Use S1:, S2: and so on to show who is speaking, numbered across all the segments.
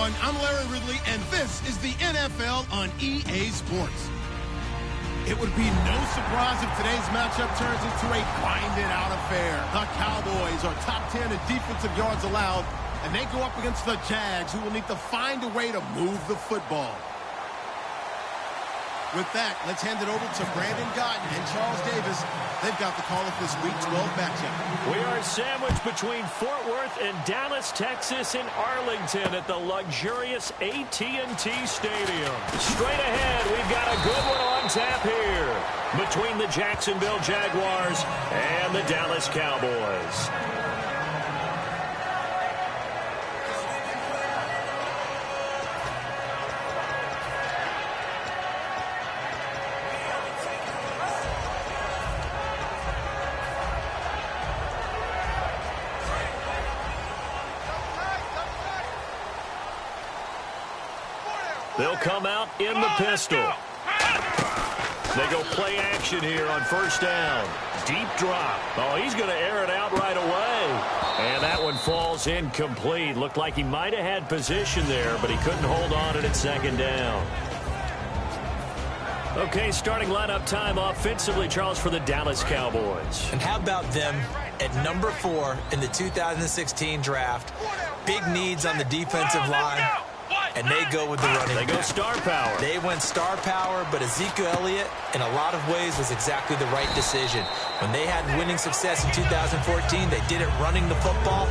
S1: everyone. I'm Larry Ridley, and this is the NFL on EA Sports. It would be no surprise if today's matchup turns into a grinded-out affair. The Cowboys are top 10 in defensive yards allowed, and they go up against the Jags, who will need to find a way to move the football. With that, let's hand it over to Brandon Gotten and Charles Davis. They've got the call of this Week 12 matchup.
S2: We are sandwiched between Fort Worth and Dallas, Texas, in Arlington at the luxurious AT&T Stadium. Straight ahead, we've got a good one on tap here between the Jacksonville Jaguars and the Dallas Cowboys. They'll come out in the pistol. They go play action here on first down. Deep drop. Oh, he's going to air it out right away. And that one falls incomplete. Looked like he might have had position there, but he couldn't hold on to it at second down. Okay, starting lineup time offensively, Charles, for the Dallas Cowboys.
S3: And how about them at number 4 in the 2016 draft? Big needs on the defensive line. And they go with the running back.
S2: They go star power.
S3: They went star power, but Ezekiel Elliott, in a lot of ways, was exactly the right decision. When they had winning success in 2014, they did it running the football.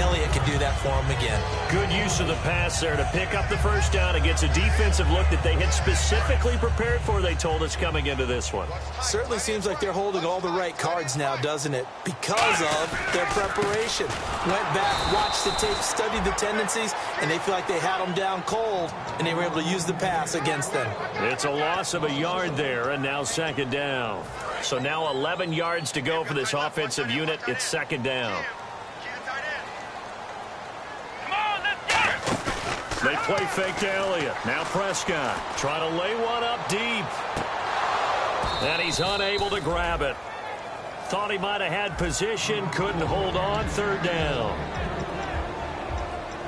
S3: Elliott can do that for them again.
S2: Good use of the pass there to pick up the first down against a defensive look that they had specifically prepared for, they told us, coming into this one.
S3: Certainly seems like they're holding all the right cards now, doesn't it? Because of their preparation. Went back, watched the tape, studied the tendencies, and they feel like they had them down cold, and they were able to use the pass against them.
S2: It's a loss of a yard there, and now second down. So now 11 yards to go for this offensive unit. It's second down. They play fake to Elliott. Now Prescott trying to lay one up deep. And he's unable to grab it. Thought he might have had position. Couldn't hold on. Third down.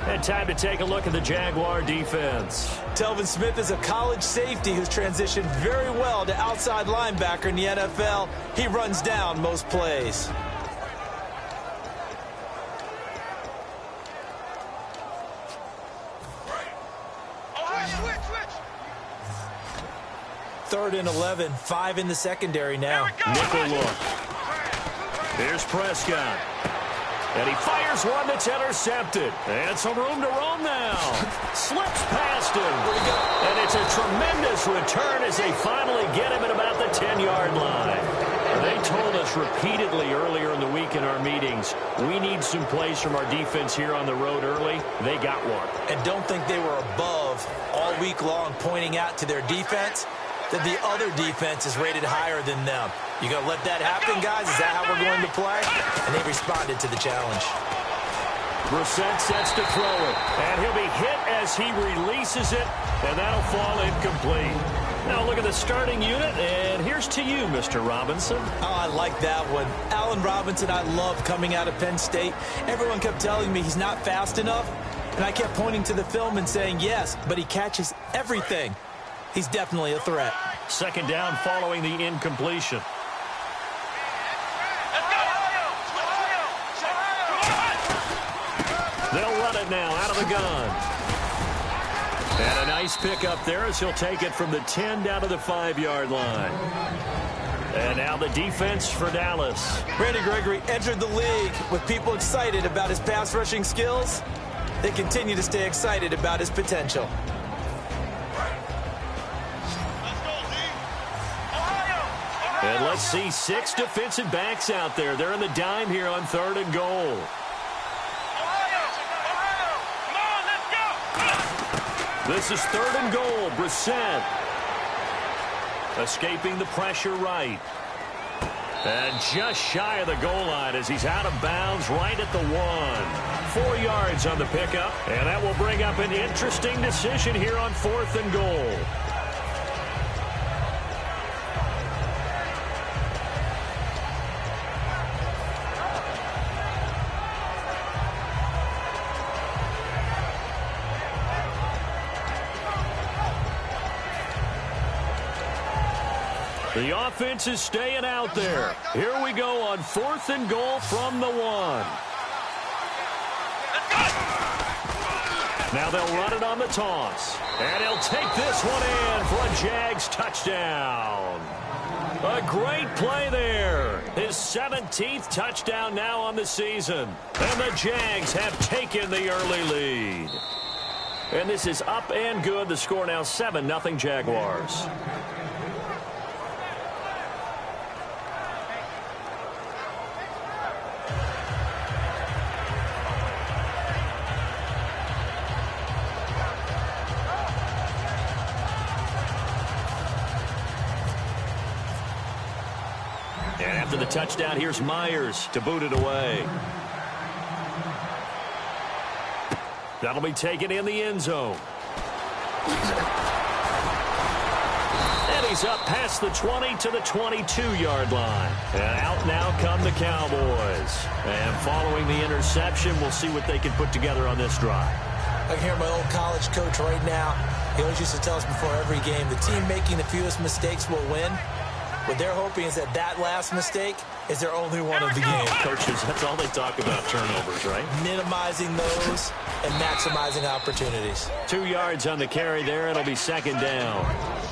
S2: And time to take a look at the Jaguar defense.
S3: Telvin Smith is a college safety who's transitioned very well to outside linebacker in the NFL. He runs down most plays. Third and 11, 5 in the secondary now.
S2: Nickel look. Here's Prescott. And he fires one that's intercepted. And some room to roam now. Slips past him. And it's a tremendous return as they finally get him at about the 10-yard line. They told us repeatedly earlier in the week in our meetings, we need some plays from our defense here on the road early. They got one.
S3: And don't think they were above all week long pointing out to their defense that the other defense is rated higher than them. You going to let that happen, guys? Is that how we're going to play? And they responded to the challenge.
S2: Brissett sets to throw it. And he'll be hit as he releases it. And that'll fall incomplete. Now look at the starting unit. And here's to you, Mr. Robinson.
S3: Oh, I like that one. Allen Robinson, I love coming out of Penn State. Everyone kept telling me he's not fast enough. And I kept pointing to the film and saying, yes, but he catches everything. He's definitely a threat.
S2: Second down following the incompletion. They'll run it now out of the gun. And a nice pickup there as he'll take it from the 10 down to the 5-yard line. And now the defense for Dallas.
S3: Randy Gregory entered the league with people excited about his pass rushing skills. They continue to stay excited about his potential.
S2: And let's see 6 defensive backs out there. They're in the dime here on 3rd and goal. This is 3rd and goal. Brissett escaping the pressure right. And just shy of the goal line as he's out of bounds right at the 1. 4 yards on the pickup. And that will bring up an interesting decision here on 4th and goal. The offense is staying out there. Here we go on 4th and goal from the 1. Now they'll run it on the toss. And he'll take this one in for a Jags touchdown. A great play there. His 17th touchdown now on the season. And the Jags have taken the early lead. And this is up and good. The score now 7-0 Jaguars. And after the touchdown, here's Myers to boot it away. That'll be taken in the end zone. And he's up past the 20 to the 22-yard line. And out now come the Cowboys. And following the interception, we'll see what they can put together on this drive.
S3: I can hear my old college coach right now. He always used to tell us before every game, the team making the fewest mistakes will win. What they're hoping is that last mistake is their only one of the game.
S2: Coaches, that's all they talk about, turnovers, right?
S3: Minimizing those and maximizing opportunities.
S2: 2 yards on the carry there. It'll be 2nd down.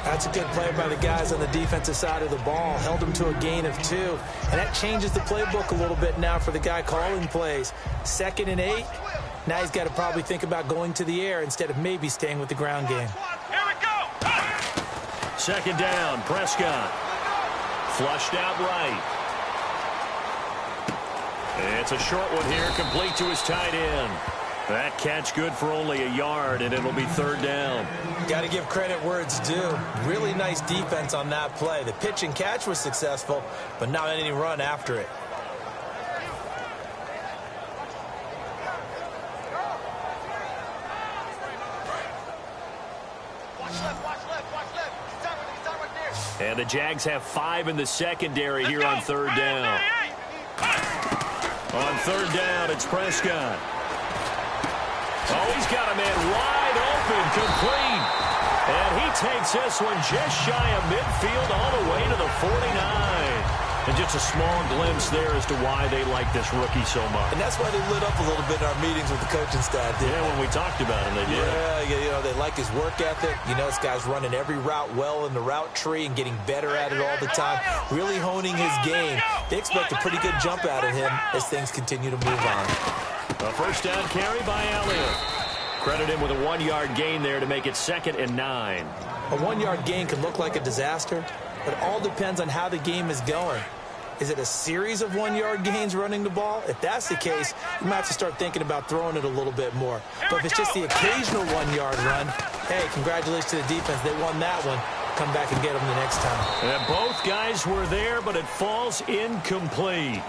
S3: That's a good play by the guys on the defensive side of the ball. Held them to a gain of 2. And that changes the playbook a little bit now for the guy calling plays. 2nd and 8. Now he's got to probably think about going to the air instead of maybe staying with the ground game.
S4: Here we go.
S2: 2nd down, Prescott. Flushed out right. It's a short one here, complete to his tight end. That catch good for only a yard, and it'll be 3rd down.
S3: Got to give credit where it's due. Really nice defense on that play. The pitch and catch was successful, but not any run after it.
S2: And the Jags have 5 in the secondary here on 3rd down. On 3rd down, it's Prescott. Oh, he's got a man wide open, complete. And he takes this one just shy of midfield all the way to the 49. And just a small glimpse there as to why they like this rookie so much.
S3: And that's why they lit up a little bit in our meetings with the coaching staff.
S2: Yeah, when we talked about him, they did.
S3: Yeah, they like his work ethic. You know, this guy's running every route well in the route tree and getting better at it all the time. Really honing his game. They expect a pretty good jump out of him as things continue to move on.
S2: A 1st down carry by Elliott. Credit him with a 1-yard gain there to make it 2nd and 9.
S3: A 1-yard gain can look like a disaster, but it all depends on how the game is going. Is it a series of 1-yard gains running the ball? If that's the case, you might have to start thinking about throwing it a little bit more. But if it's just the occasional 1-yard run, hey, congratulations to the defense. They won that one. Come back and get them the next time.
S2: And both guys were there, but it falls incomplete.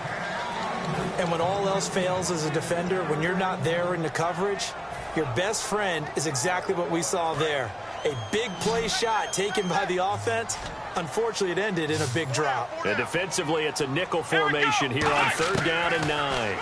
S3: And when all else fails as a defender, when you're not there in the coverage, your best friend is exactly what we saw there. A big play shot taken by the offense. Unfortunately, it ended in a big drop.
S2: And defensively, it's a nickel formation here on 3rd down and 9.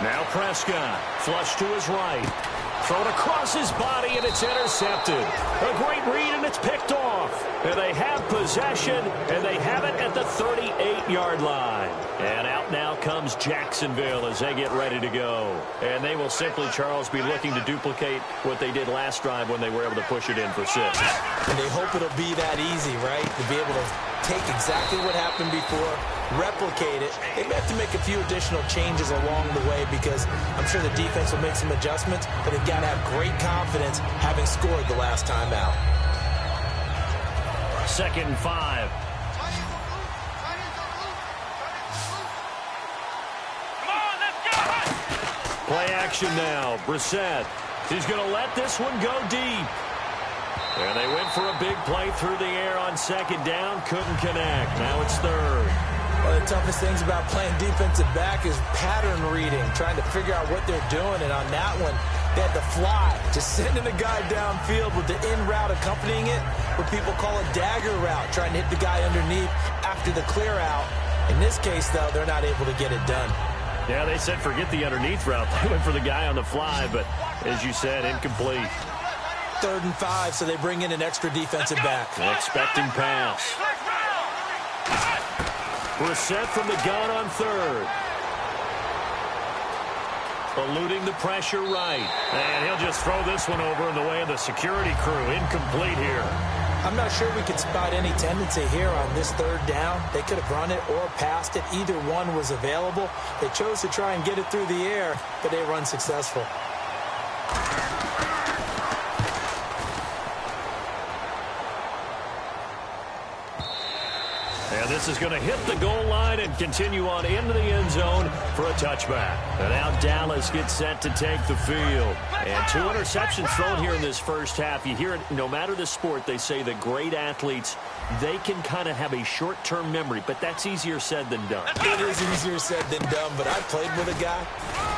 S2: Now Prescott, flush to his right. Thrown across his body, and it's intercepted. A great read, and it's picked off. And they have possession, and they have it at the 38-yard line. And out now comes Jacksonville as they get ready to go. And they will simply, Charles, be looking to duplicate what they did last drive when they were able to push it in for 6.
S3: And they hope it'll be that easy, right? To be able to take exactly what happened before, replicate it. They may have to make a few additional changes along the way because I'm sure the defense will make some adjustments, but they've got to have great confidence having scored the last time out.
S2: 2nd and 5. Play action now. Brissett. He's going to let this one go deep. And they went for a big play through the air on 2nd down. Couldn't connect. Now it's 3rd.
S3: One of the toughest things about playing defensive back is pattern reading, trying to figure out what they're doing. And on that one, they had to fly, just sending a guy downfield with the in route accompanying it, what people call a dagger route, trying to hit the guy underneath after the clear out. In this case, though, they're not able to get it done.
S2: Yeah, they said forget the underneath route. They went for the guy on the fly, but as you said, incomplete.
S3: 3rd and 5, so they bring in an extra defensive back.
S2: Expecting pass. Brissett from the gun on third. Eluding the pressure right. And he'll just throw this one over in the way of the security crew. Incomplete here.
S3: I'm not sure we could spot any tendency here on this third down. They could have run it or passed it. Either one was available. They chose to try and get it through the air, but they were unsuccessful.
S2: And this is going to hit the goal line and continue on into the end zone for a touchback. And now Dallas gets set to take the field. And 2 interceptions thrown here in this first half. You hear it, no matter the sport, they say that great athletes, they can kind of have a short-term memory, but that's easier said than done.
S3: It is easier said than done, but I played with a guy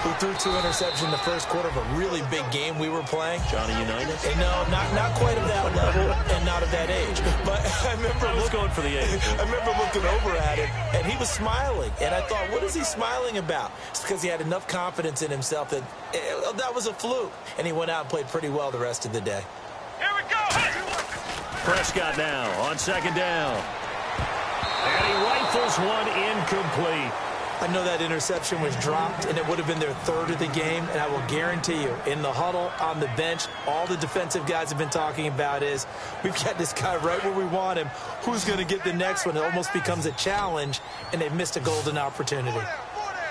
S3: who threw 2 interceptions in the first quarter of a really big game we were playing.
S2: Johnny Unitas?
S3: No, not quite of that level and not of that age. But I remember
S2: going for the age.
S3: I remember looking over at him, and he was smiling. And I thought, what is he smiling about? It's because he had enough confidence in himself that that was a fluke. And he went out and played pretty well the rest of the day.
S4: Here we go!
S2: Prescott now on second down. And he rifles one incomplete.
S3: I know that interception was dropped, and it would have been their third of the game, and I will guarantee you, in the huddle, on the bench, all the defensive guys have been talking about is, we've got this guy right where we want him. Who's going to get the next one? It almost becomes a challenge, and they've missed a golden opportunity.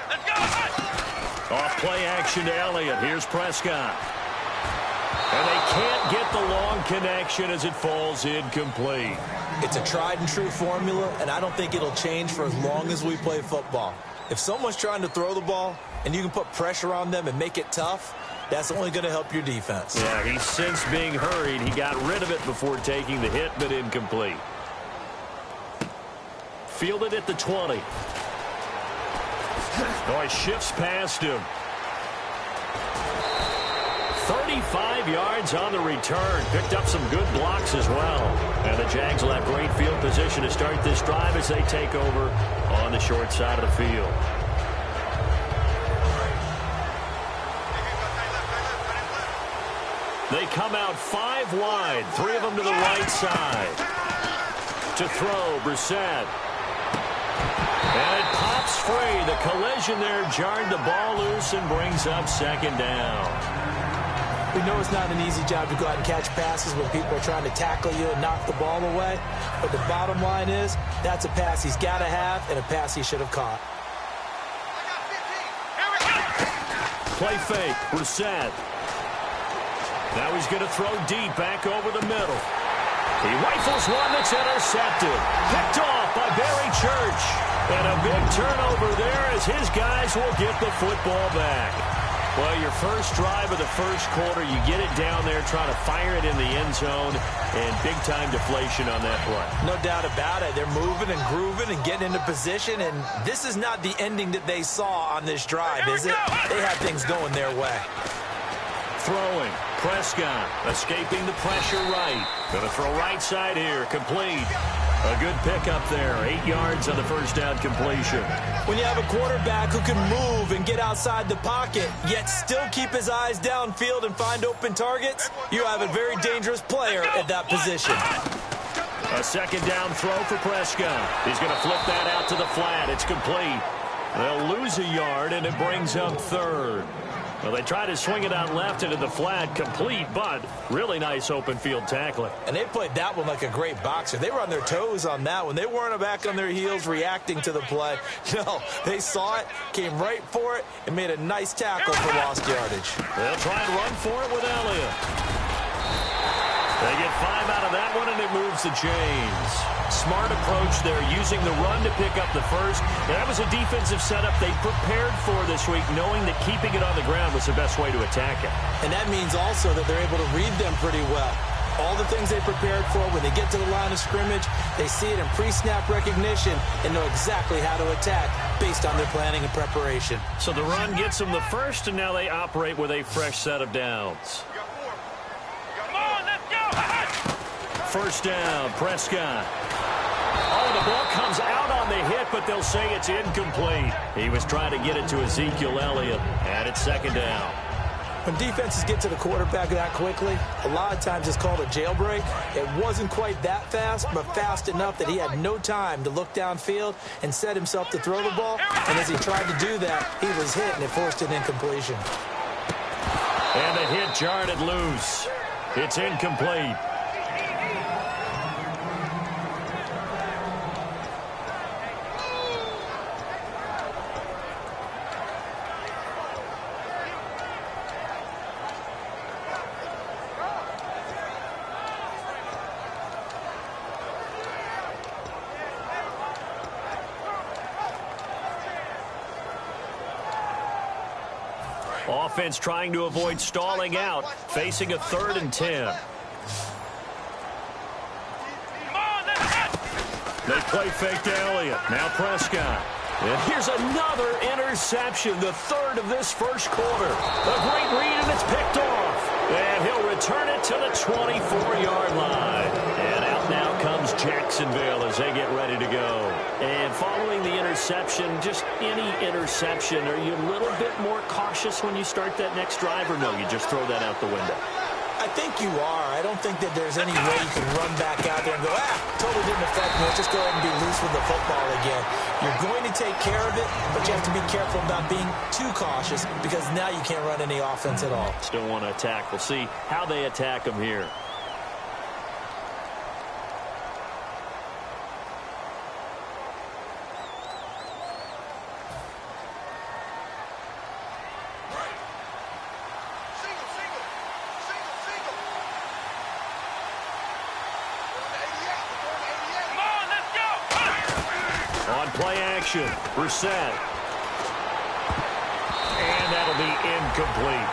S4: Let's go!
S2: Off play action to Elliott. Here's Prescott. And they can't get the long connection as it falls incomplete.
S3: It's a tried-and-true formula, and I don't think it'll change for as long as we play football. If someone's trying to throw the ball and you can put pressure on them and make it tough, that's only going to help your defense.
S2: Yeah, he's since being hurried. He got rid of it before taking the hit, but incomplete. Fielded at the 20. Oh, he shifts past him. 35 yards on the return. Picked up some good blocks as well. And the Jags will have great field position to start this drive as they take over on the short side of the field. They come out 5 wide, 3 of them to the right side. To throw, Brissett. And it pops free. The collision there jarred the ball loose and brings up second down.
S3: We know it's not an easy job to go out and catch passes when people are trying to tackle you and knock the ball away. But the bottom line is, that's a pass he's got to have and a pass he should have caught.
S2: Play fake, Brissett. Now he's going to throw deep back over the middle. He rifles one that's intercepted. Picked off by Barry Church. And a big turnover there as his guys will get the football back. Well, your first drive of the first quarter, you get it down there, trying to fire it in the end zone, and big-time deflation on that play.
S3: No doubt about it. They're moving and grooving and getting into position, and this is not the ending that they saw on this drive, is it? They have things going their way.
S2: Throwing. Prescott escaping the pressure right. Going to throw right side here. Complete. A good pickup there. 8 yards on the first down completion.
S3: When you have a quarterback who can move and get outside the pocket, yet still keep his eyes downfield and find open targets, you have a very dangerous player at that position.
S2: A second down throw for Prescott. He's going to flip that out to the flat. It's complete. They'll lose a yard, and it brings up third. Well, they try to swing it out left into the flat, complete, but really nice open field tackling.
S3: And they played that one like a great boxer. They were on their toes on that one. They weren't back on their heels reacting to the play. No, they saw it, came right for it, and made a nice tackle for lost yardage.
S2: They'll try and run for it with Elliott. They get 5 out of that one, and it moves the chains. Smart approach there, using the run to pick up the first. And that was a defensive setup they prepared for this week, knowing that keeping it on the ground was the best way to attack it.
S3: And that means also that they're able to read them pretty well. All the things they prepared for, when they get to the line of scrimmage, they see it in pre-snap recognition and know exactly how to attack based on their planning and preparation.
S2: So the run gets them the first, and now they operate with a fresh set of downs. First down, Prescott. Oh, the ball comes out on the hit, but they'll say it's incomplete. He was trying to get it to Ezekiel Elliott, and it's second down.
S3: When defenses get to the quarterback that quickly, a lot of times it's called a jailbreak. It wasn't quite that fast, but fast enough that he had no time to look downfield and set himself to throw the ball. And as he tried to do that, he was hit, and it forced an incompletion.
S2: And the hit jarred it loose. It's incomplete. Offense trying to avoid stalling out, facing a 3rd and 10. They play fake to Elliott. Now Prescott. And here's another interception, the 3rd of this first quarter. A great read, and it's picked off. And he'll return it to the 24-yard line. And out now comes Jacksonville as they get ready to go. And following the interception, just any interception, are you a little bit more cautious when you start that next drive, or no, you just throw that out the window?
S3: I think you are. I don't think that there's any way you can run back out there and go, totally didn't affect me. Let's just go ahead and be loose with the football again. You're going to take care of it, but you have to be careful about being too cautious because now you can't run any offense at all.
S2: Still want to attack. We'll see how they attack them here. Play action, Brissett. And that'll be incomplete.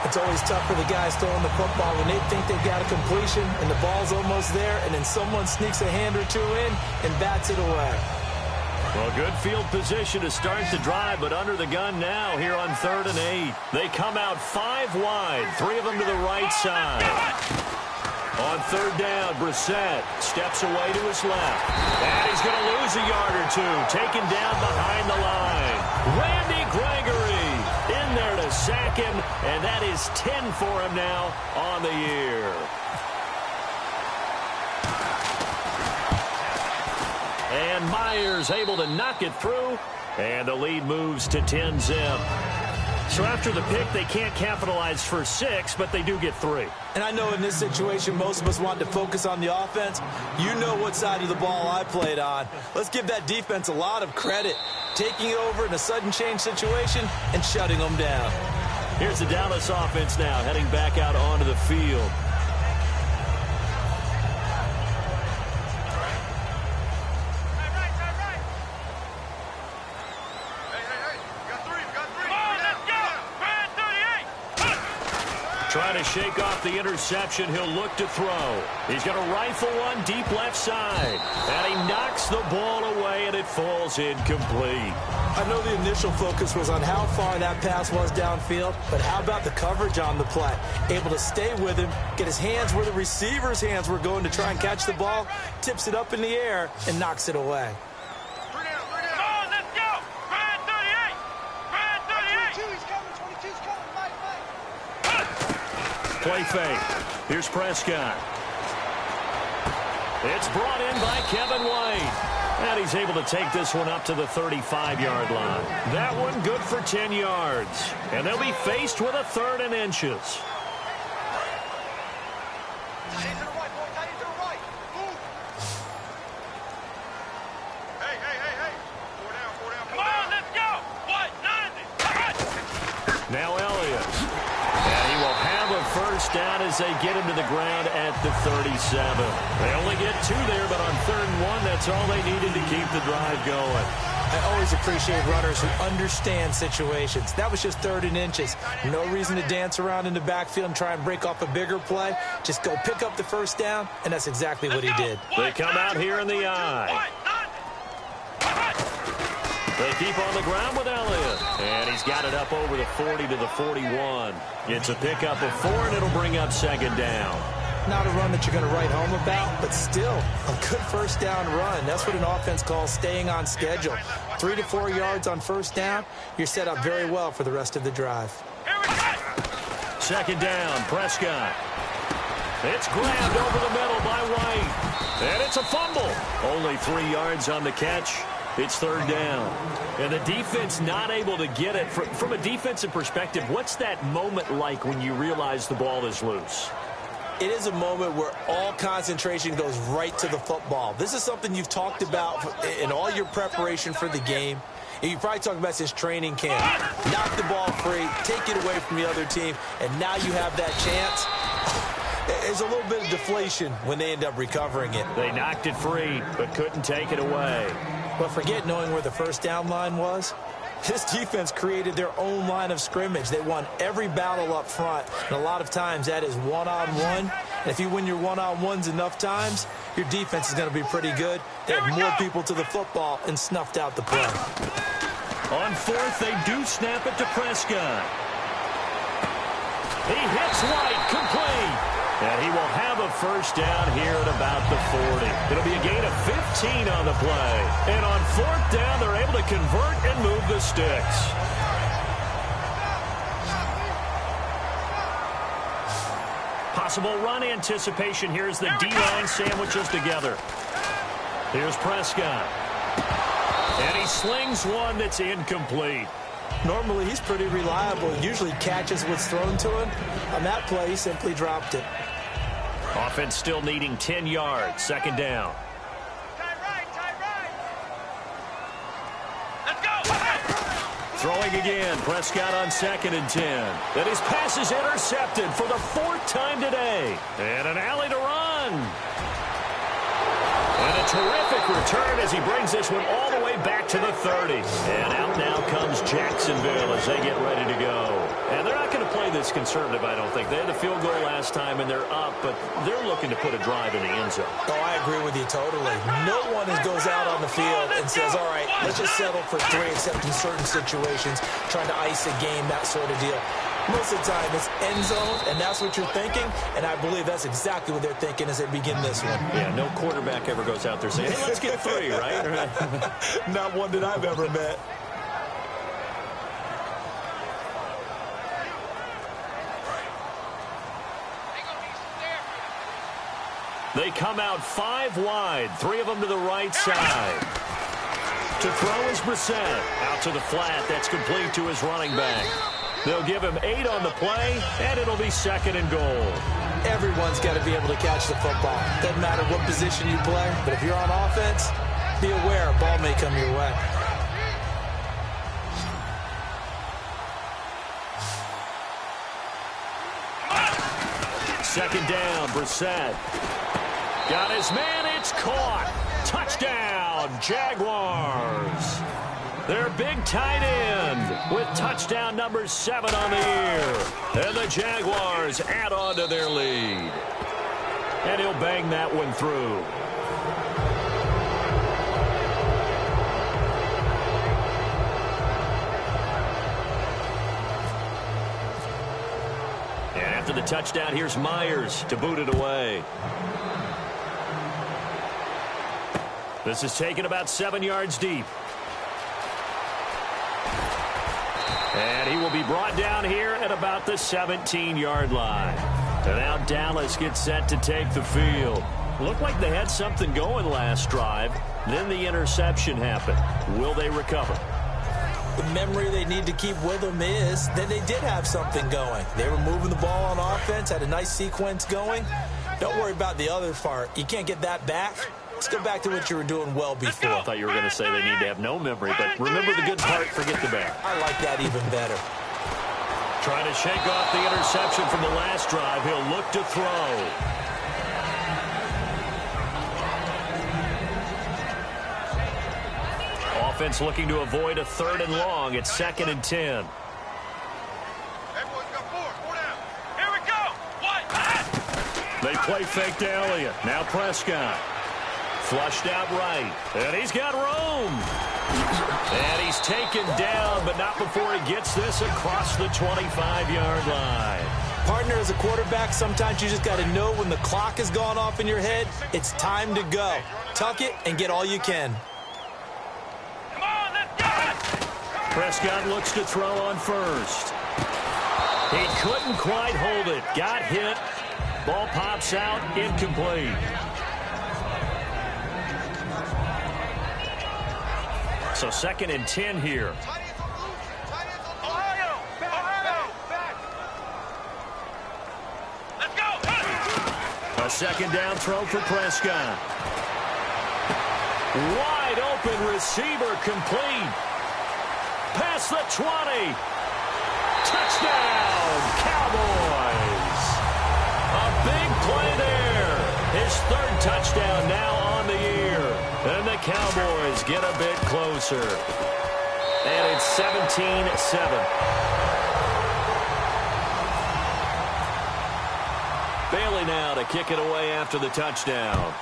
S3: It's always tough for the guys throwing the football when they think they've got a completion and the ball's almost there, and then someone sneaks a hand or two in and bats it away.
S2: Well, good field position to start the drive, but under the gun now here on 3rd and 8. They come out 5 wide, 3 of them to the right side. On 3rd down, Brissett steps away to his left. And he's going to lose a yard or two. Taken down behind the line. Randy Gregory in there to sack him. And that is 10 for him now on the year. And Myers able to knock it through. And the lead moves to 10-zip. So after the pick, they can't capitalize for 6, but they do get 3.
S3: And I know in this situation, most of us want to focus on the offense. You know what side of the ball I played on. Let's give that defense a lot of credit. Taking it over in a sudden change situation and shutting them down.
S2: Here's the Dallas offense now, heading back out onto the field. Trying to shake off the interception. He'll look to throw. He's going to rifle one deep left side. And he knocks the ball away, and it falls incomplete.
S3: I know the initial focus was on how far that pass was downfield, but how about the coverage on the play? Able to stay with him, get his hands where the receiver's hands were going to try and catch the ball, tips it up in the air, and knocks it away.
S2: Play fake. Here's Prescott. It's brought in by Kevin White. And he's able to take this one up to the 35-yard line. That one good for 10 yards. And they'll be faced with a 3rd and inches. Now Elliott. And he will have a first down as they get him to the ground at the 37. They only get 2 there, but on 3rd and 1, that's all they needed to keep the drive going.
S3: I always appreciate runners who understand situations. That was just 3rd and inches. No reason to dance around in the backfield and try and break off a bigger play. Just go pick up the first down, and that's exactly what he did.
S2: They come out here in the eye. They keep on the ground with Elliott. And he's got it up over the 40 to the 41. It's a pickup of 4, and it'll bring up 2nd down.
S3: Not a run that you're going to write home about, but still a good first down run. That's what an offense calls staying on schedule. 3 to 4 yards on first down, you're set up very well for the rest of the drive.
S2: Second down, Prescott. It's grabbed over the middle by White. And it's a fumble. Only 3 yards on the catch. It's third down. And the defense not able to get it. From a defensive perspective, what's that moment like when you realize the ball is loose?
S3: It is a moment where all concentration goes right to the football. This is something you've talked about in all your preparation for the game. And you probably talked about since training camp. Knock the ball free, take it away from the other team, and now you have that chance. There's a little bit of deflation when they end up recovering it.
S2: They knocked it free, but couldn't take it away.
S3: But forget knowing where the first down line was. This defense created their own line of scrimmage. They won every battle up front, and a lot of times that is one-on-one. And if you win your one-on-ones enough times, your defense is going to be pretty good. They have more people to the football and snuffed out the play.
S2: On fourth, they do snap it to Prescott. He hits White, complete. And he will have a first down here at about the 40. It'll be a gain of 15 on the play. And on fourth down, they're able to convert and move the sticks. Possible run anticipation here as the D-line sandwiches together. Here's Prescott. And he slings one that's incomplete.
S3: Normally, he's pretty reliable. He usually catches what's thrown to him. On that play, he simply dropped it.
S2: Offense still needing 10 yards. Second down.
S4: Let's go.
S2: Throwing again. Prescott on 2nd and 10. And his pass is intercepted for the 4th time today. And an alley to run. And a terrific return as he brings this one all the way back to the 30. And out now comes Jacksonville as they get ready to go. And they're not going to play this conservative, I don't think. They had a field goal last time, and they're up, but they're looking to put a drive in the end zone.
S3: Oh, I agree with you totally. No one goes out on the field and says, all right, let's just settle for 3, except in certain situations, trying to ice a game, that sort of deal. Most of the time, it's end zone, and that's what you're thinking, and I believe that's exactly what they're thinking as they begin this one.
S2: Yeah, no quarterback ever goes out there saying, hey, let's get 3, right?
S3: Not one that I've ever met.
S2: They come out 5 wide, 3 of them to the right side. To throw is Brissett. Out to the flat, that's complete to his running back. They'll give him 8 on the play, and it'll be 2nd and goal.
S3: Everyone's got to be able to catch the football. Doesn't matter what position you play, but if you're on offense, be aware a ball may come your way.
S2: Second down, Brissett. Got his man, it's caught. Touchdown, Jaguars. Their big tight end with touchdown number 7 on the year. And the Jaguars add on to their lead. And he'll bang that one through. And after the touchdown, here's Myers to boot it away. This is taken about 7 yards deep. And he will be brought down here at about the 17-yard line. And now Dallas gets set to take the field. Looked like they had something going last drive. Then the interception happened. Will they recover?
S3: The memory they need to keep with them is that they did have something going. They were moving the ball on offense, had a nice sequence going. Don't worry about the other part. You can't get that back. Let's go back to what you were doing well before.
S2: I thought you were going to say they need to have no memory, but remember the good part, forget the bad.
S3: I like that even better.
S2: Trying to shake off the interception from the last drive. He'll look to throw. Offense looking to avoid a 3rd and long. It's 2nd and 10.
S4: Everyone's got 4 down. Here we go. What?
S2: They play fake to Elliott. Now Prescott. Flushed out right. And he's got room. And he's taken down, but not before he gets this across the 25-yard line.
S3: Partner, as a quarterback, sometimes you just got to know when the clock has gone off in your head, it's time to go. Tuck it and get all you can.
S4: Come on, let's go.
S2: Prescott looks to throw on first. He couldn't quite hold it. Got hit. Ball pops out. Incomplete. So 2nd and 10 here. A 2nd down throw for Prescott. Wide open receiver complete. Past the 20. Touchdown, Cowboys. A big play there. His 3rd touchdown now on the year. And the Cowboys get a bit closer. And it's 17-7. Bailey now to kick it away after the touchdown.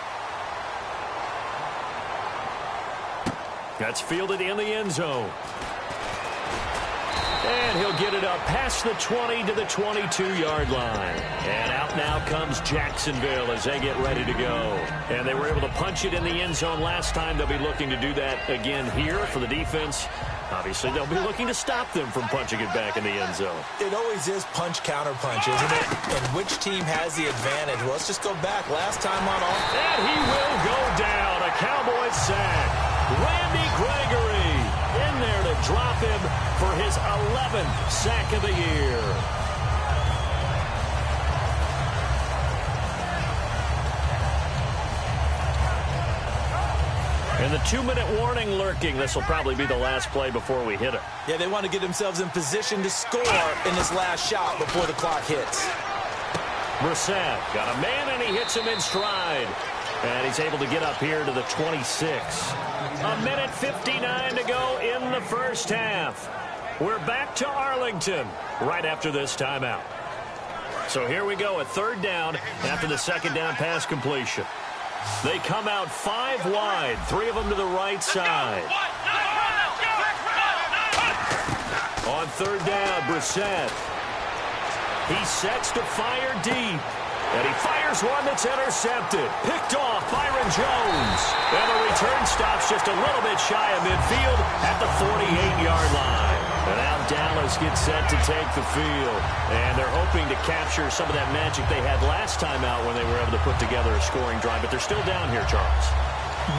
S2: That's fielded in the end zone. And he'll get it up past the 20 to the 22-yard line. And out now comes Jacksonville as they get ready to go. And they were able to punch it in the end zone last time. They'll be looking to do that again here for the defense. Obviously, they'll be looking to stop them from punching it back in the end zone.
S3: It always is punch-counter-punch, isn't it? And which team has the advantage? Well, let's just go back. Last time on offense.
S2: And he will go down. A Cowboys sack. Randy Gregory in there to drop him for his 11th sack of the year. And the 2-minute warning lurking. This will probably be the last play before we hit it.
S3: Yeah, they want to get themselves in position to score in this last shot before the clock hits.
S2: Brissett got a man, and he hits him in stride. And he's able to get up here to the 26. A minute 59 to go in the first half. We're back to Arlington right after this timeout. So here we go, a 3rd down after the 2nd down pass completion. They come out 5 wide, 3 of them to the right side. On 3rd down, Brissett. He sets to fire deep. And he fires one that's intercepted. Picked off Byron Jones. And the return stops just a little bit shy of midfield at the 48-yard line. And now Dallas gets set to take the field. And they're hoping to capture some of that magic they had last time out when they were able to put together a scoring drive. But they're still down here, Charles.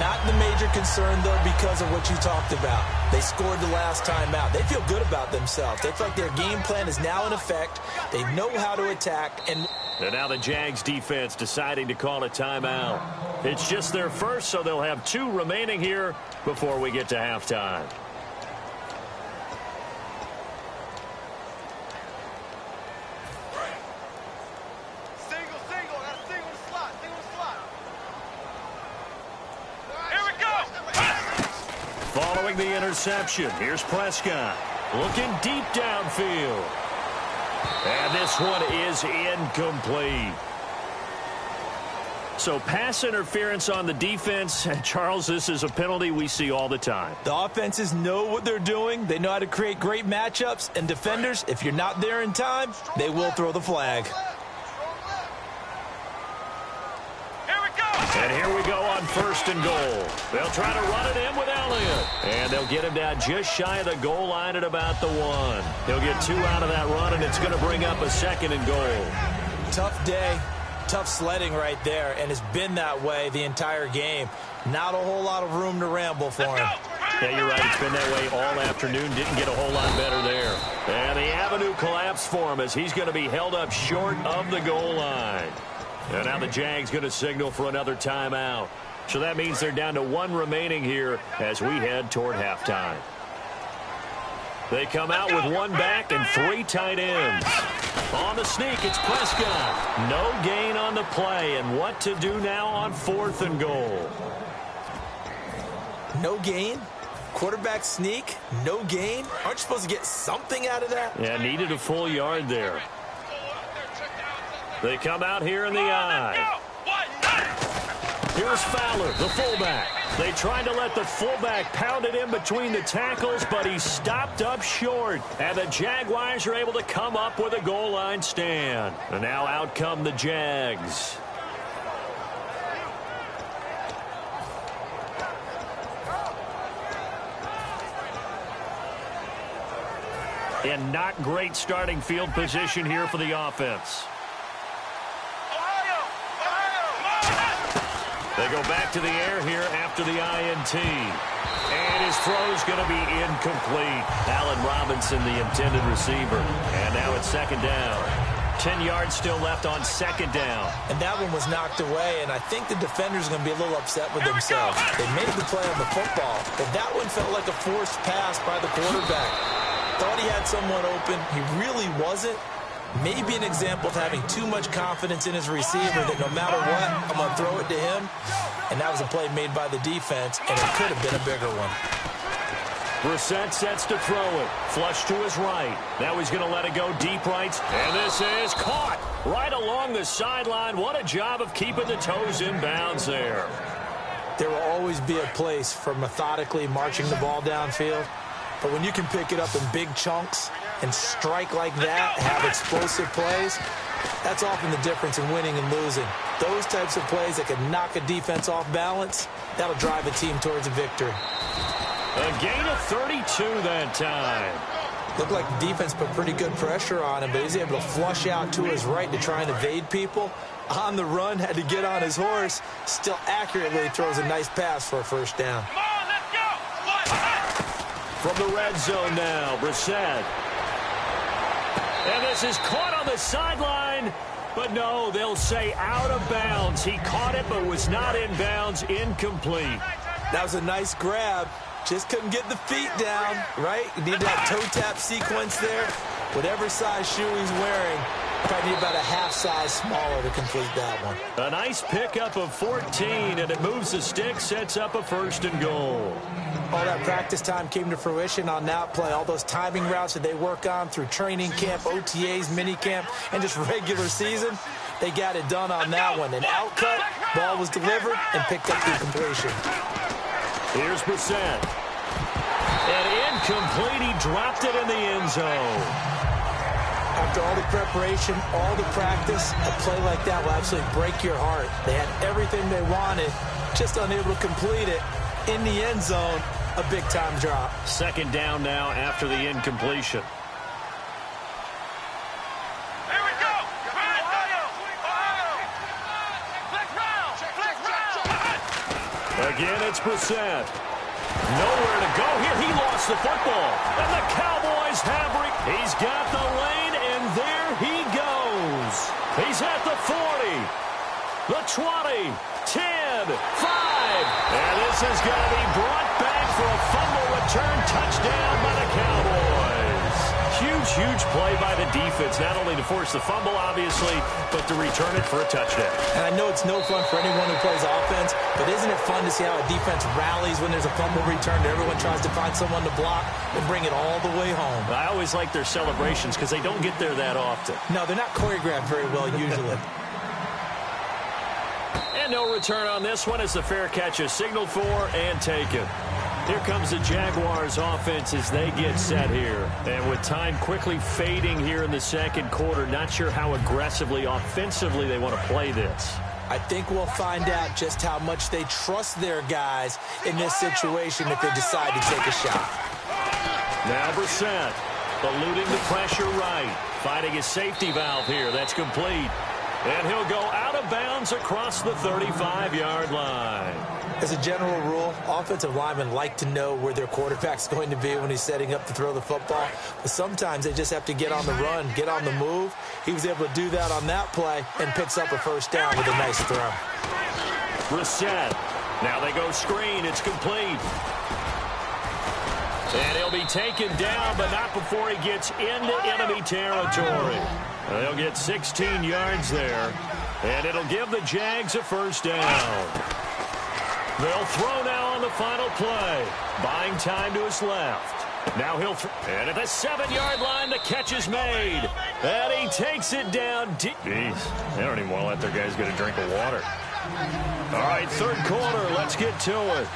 S3: Not the major concern, though, because of what you talked about. They scored the last time out. They feel good about themselves. They feel like their game plan is now in effect. They know how to attack. And
S2: now the Jags defense deciding to call a timeout. It's just their first, so they'll have 2 remaining here before we get to halftime. Following the interception, here's Prescott looking deep downfield. And this one is incomplete. So pass interference on the defense. And Charles, this is a penalty we see all the time.
S3: The offenses know what they're doing. They know how to create great matchups. And defenders, if you're not there in time, they will throw the flag.
S2: And here we go on 1st and goal. They'll try to run it in with Elliott. And they'll get him down just shy of the goal line at about the 1. He'll get 2 out of that run, and it's going to bring up a 2nd and goal.
S3: Tough day, tough sledding right there, and it's been that way the entire game. Not a whole lot of room to ramble for him.
S2: Yeah, you're right. It's been that way all afternoon. Didn't get a whole lot better there. And the avenue collapsed for him as he's going to be held up short of the goal line. And now the Jags going to signal for another timeout. So that means they're down to 1 remaining here as we head toward halftime. They come out with 1 back and 3 tight ends. On the sneak, it's Prescott. No gain on the play. And what to do now on 4th and goal?
S3: No gain? Quarterback sneak? No gain? Aren't you supposed to get something out of that?
S2: Yeah, needed a full yard there. They come out here in the eye. Here's Fowler, the fullback. They tried to let the fullback pound it in between the tackles, but he stopped up short. And the Jaguars are able to come up with a goal line stand. And now out come the Jags. In not great starting field position here for the offense. They go back to the air here after the INT. And his throw's going to be incomplete. Allen Robinson, the intended receiver. And now it's second down. 10 yards still left on second down.
S3: And that one was knocked away, and I think the defenders are going to be a little upset with themselves. They made the play on the football, but that one felt like a forced pass by the quarterback. Thought he had someone open. He really wasn't. Maybe an example of having too much confidence in his receiver that no matter what, I'm going to throw it to him. And that was a play made by the defense, and it could have been a bigger one.
S2: Brissett sets to throw it. Flush to his right. Now he's going to let it go deep right. And this is caught right along the sideline. What a job of keeping the toes in bounds there.
S3: There will always be a place for methodically marching the ball downfield. But when you can pick it up in big chunks and strike like that, have explosive plays, that's often the difference in winning and losing. Those types of plays that can knock a defense off balance, that'll drive a team towards a victory.
S2: A gain of 32 that time.
S3: Looked like the defense put pretty good pressure on him, but he's able to flush out to his right to try and evade people. On the run, had to get on his horse. Still accurately throws a nice pass for a first down.
S4: Come on, let's go.
S2: From the red zone now, Brissett. And this is caught on the sideline. But no, they'll say out of bounds. He caught it, but was not in bounds. Incomplete.
S3: That was a nice grab. Just couldn't get the feet down, right? You need that toe tap sequence there. Whatever size shoe he's wearing, probably need about a half size smaller to complete that one.
S2: A nice pickup of 14, and it moves the stick, sets up a first and goal.
S3: All that practice time came to fruition on that play. All those timing routes that they work on through training camp, OTAs, minicamp, and just regular season, they got it done on that one. An outcut, ball was delivered, and picked up the completion.
S2: Here's Brissett. And incomplete. He dropped it in the end zone.
S3: After all the preparation, all the practice, a play like that will absolutely break your heart. They had everything they wanted, just unable to complete it. In the end zone, a big-time drop.
S2: Second down now after the incompletion.
S4: Here we go.
S2: Again, it's Brissett. Nowhere to go here. He lost the football. And the Cowboys have he's got the lane, and there he goes. He's at the 40, the 20, 10, 5. And this is going to be brought back for a fumble return touchdown by the Cowboys. Huge play by the defense, not only to force the fumble, obviously, but to return it for a touchdown.
S3: And I know it's no fun for anyone who plays offense, but isn't it fun to see how a defense rallies when there's a fumble return and everyone tries to find someone to block and bring it all the way home?
S2: I always like their celebrations because they don't get there that often.
S3: No, they're not choreographed very well usually.
S2: And no return on this one as the fair catch is signaled for and taken. Here comes the Jaguars offense as they get set here. And with time quickly fading here in the second quarter, not sure how aggressively, offensively they want to play this.
S3: I think we'll find out just how much they trust their guys in this situation if they decide to take a shot.
S2: Now Brissett eluding the pressure right. Finding a safety valve here. That's complete. And he'll go out of bounds across the 35-yard line.
S3: As a general rule, offensive linemen like to know where their quarterback's going to be when he's setting up to throw the football. But sometimes they just have to get on the run, get on the move. He was able to do that on that play and picks up a first down with a nice throw.
S2: Brissett. Now they go screen. It's complete. And he'll be taken down, but not before he gets into enemy territory. They'll get 16 yards there, and it'll give the Jags a first down. They'll throw now on the final play, buying time to his left. Now he'll and at the 7-yard line, the catch is made. And he takes it down deep. Jeez, they don't even want to let their guys get a drink of water. All right, third quarter, let's get to it.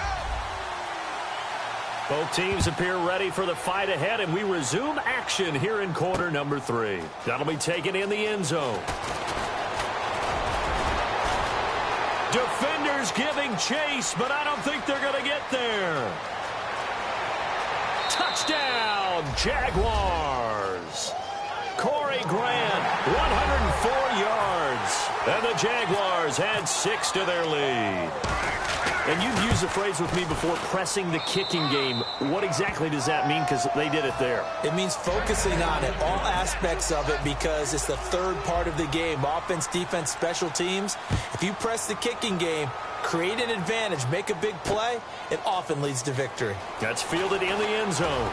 S2: Both teams appear ready for the fight ahead, and we resume action here in quarter number 3. That'll be taken in the end zone. Defenders giving chase, but I don't think they're going to get there. Touchdown, Jaguars. Jaguars add 6 to their lead. And you've used the phrase with me before, pressing the kicking game. What exactly does that mean? Because they did it there.
S3: It means focusing on it, all aspects of it, because it's the third part of the game. Offense, defense, special teams. If you press the kicking game, create an advantage, make a big play, it often leads to victory.
S2: That's fielded in the end zone.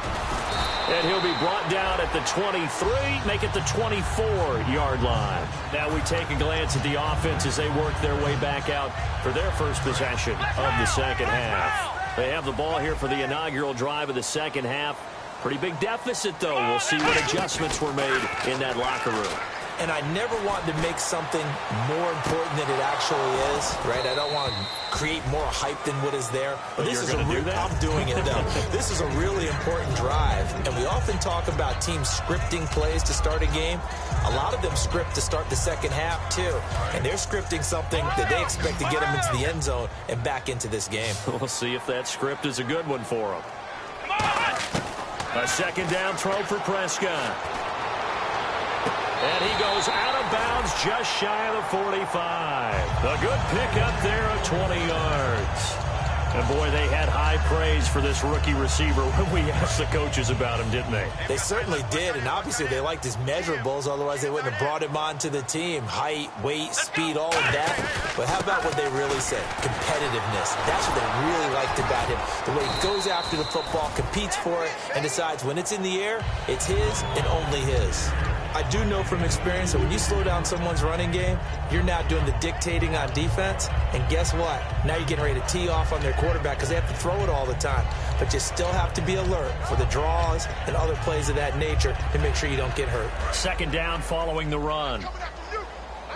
S2: And he'll be brought down at the 23, make it the 24-yard line. Now we take a glance at the offense as they work their way back out for their first possession of the second half. They have the ball here for the inaugural drive of the second half. Pretty big deficit, though. We'll see what adjustments were made in that locker room.
S3: And I never want to make something more important than it actually is, right? I don't want to create more hype than what is there. But this is I'm doing it, though. This is a really important drive. And we often talk about teams scripting plays to start a game. A lot of them script to start the second half, too. And they're scripting something that they expect to get them into the end zone and back into this game.
S2: We'll see if that script is a good one for them. A second down throw for Prescott. And he goes out of bounds just shy of the 45. A good pickup there of 20 yards. And, boy, they had high praise for this rookie receiver when we asked the coaches about him, didn't they?
S3: They certainly did, and obviously they liked his measurables. Otherwise, they wouldn't have brought him onto the team. Height, weight, speed, all of that. But how about what they really said? Competitiveness. That's what they really liked about him. The way he goes after the football, competes for it, and decides when it's in the air, it's his and only his. I do know from experience that when you slow down someone's running game, you're now doing the dictating on defense. And guess what? Now you're getting ready to tee off on their quarterback because they have to throw it all the time. But you still have to be alert for the draws and other plays of that nature to make sure you don't get hurt.
S2: Second down following the run.
S4: I'm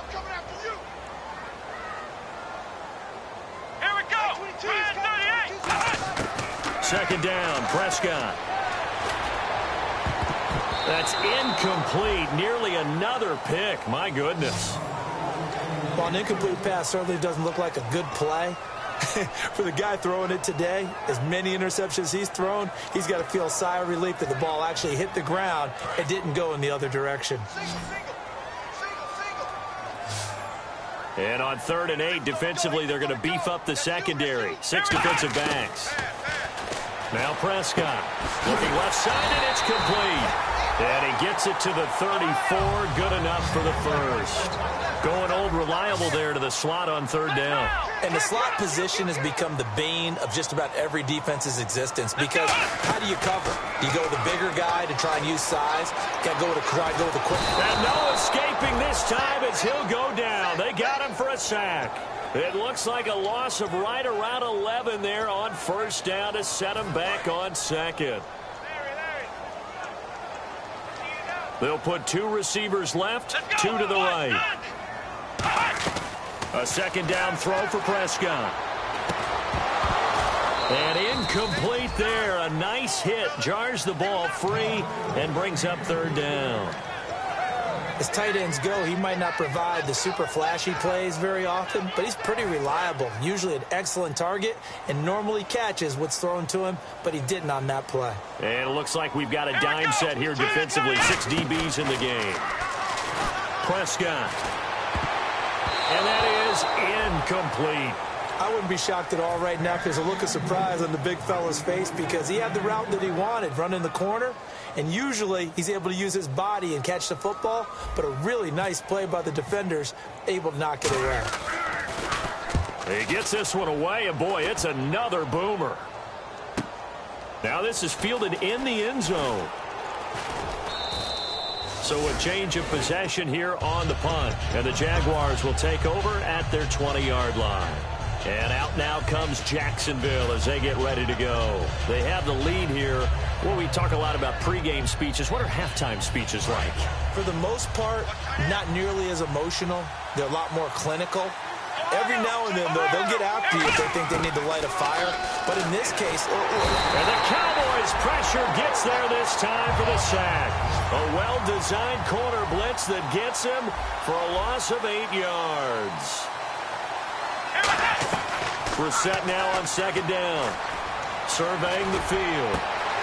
S4: coming after you. Here we go. 38.
S2: Second down, Prescott. That's incomplete. Nearly another pick. My goodness.
S3: Well, an incomplete pass certainly doesn't look like a good play. For the guy throwing it today, as many interceptions he's thrown, he's got to feel a sigh of relief that the ball actually hit the ground and didn't go in the other direction.
S2: And on 3rd and 8, defensively, they're going to beef up the secondary. 6 defensive backs. Now Prescott looking left side, and it's complete. And he gets it to the 34. Good enough for the first. Going old reliable there to the slot on 3rd down.
S3: And the slot position has become the bane of just about every defense's existence because how do you cover? Do you go with a bigger guy to try and use size? Got to try and go with a quick.
S2: And no escaping this time as he'll go down. They got him for a sack. It looks like a loss of right around 11 there on 1st down to set him back on 2nd. They'll put 2 receivers left, 2 to the right. A second down throw for Prescott. And incomplete there. A nice hit. Jars the ball free and brings up 3rd down.
S3: As tight ends go, he might not provide the super flashy plays very often, but he's pretty reliable. Usually an excellent target and normally catches what's thrown to him, but he didn't on that play.
S2: And it looks like we've got a dime set here defensively. 6 DBs in the game. Prescott. And that is incomplete.
S3: I wouldn't be shocked at all right now if there's a look of surprise on the big fella's face because he had the route that he wanted, running the corner, and usually he's able to use his body and catch the football, but a really nice play by the defenders, able to knock it away.
S2: He gets this one away, and boy, it's another boomer. Now this is fielded in the end zone. So a change of possession here on the punt, and the Jaguars will take over at their 20-yard line. And out now comes Jacksonville as they get ready to go. They have the lead here. Well, we talk a lot about pregame speeches. What are halftime speeches like?
S3: For the most part, not nearly as emotional. They're a lot more clinical. Every now and then, though, they'll get after you if they think they need to light a fire. But in this case...
S2: And the Cowboys' pressure gets there this time for the sack. A well-designed corner blitz that gets him for a loss of 8 yards. We're set now on 2nd down. Surveying the field.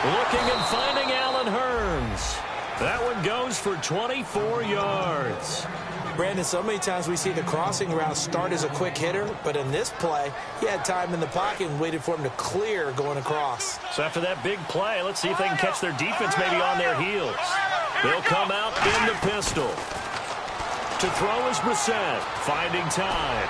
S2: Looking and finding Allen Hurns. That one goes for 24 yards.
S3: Brandon, so many times we see the crossing route start as a quick hitter, but in this play, he had time in the pocket and waited for him to clear going across.
S2: So after that big play, let's see if they can catch their defense maybe on their heels. They'll come out in the pistol. To throw is Brissett, finding time.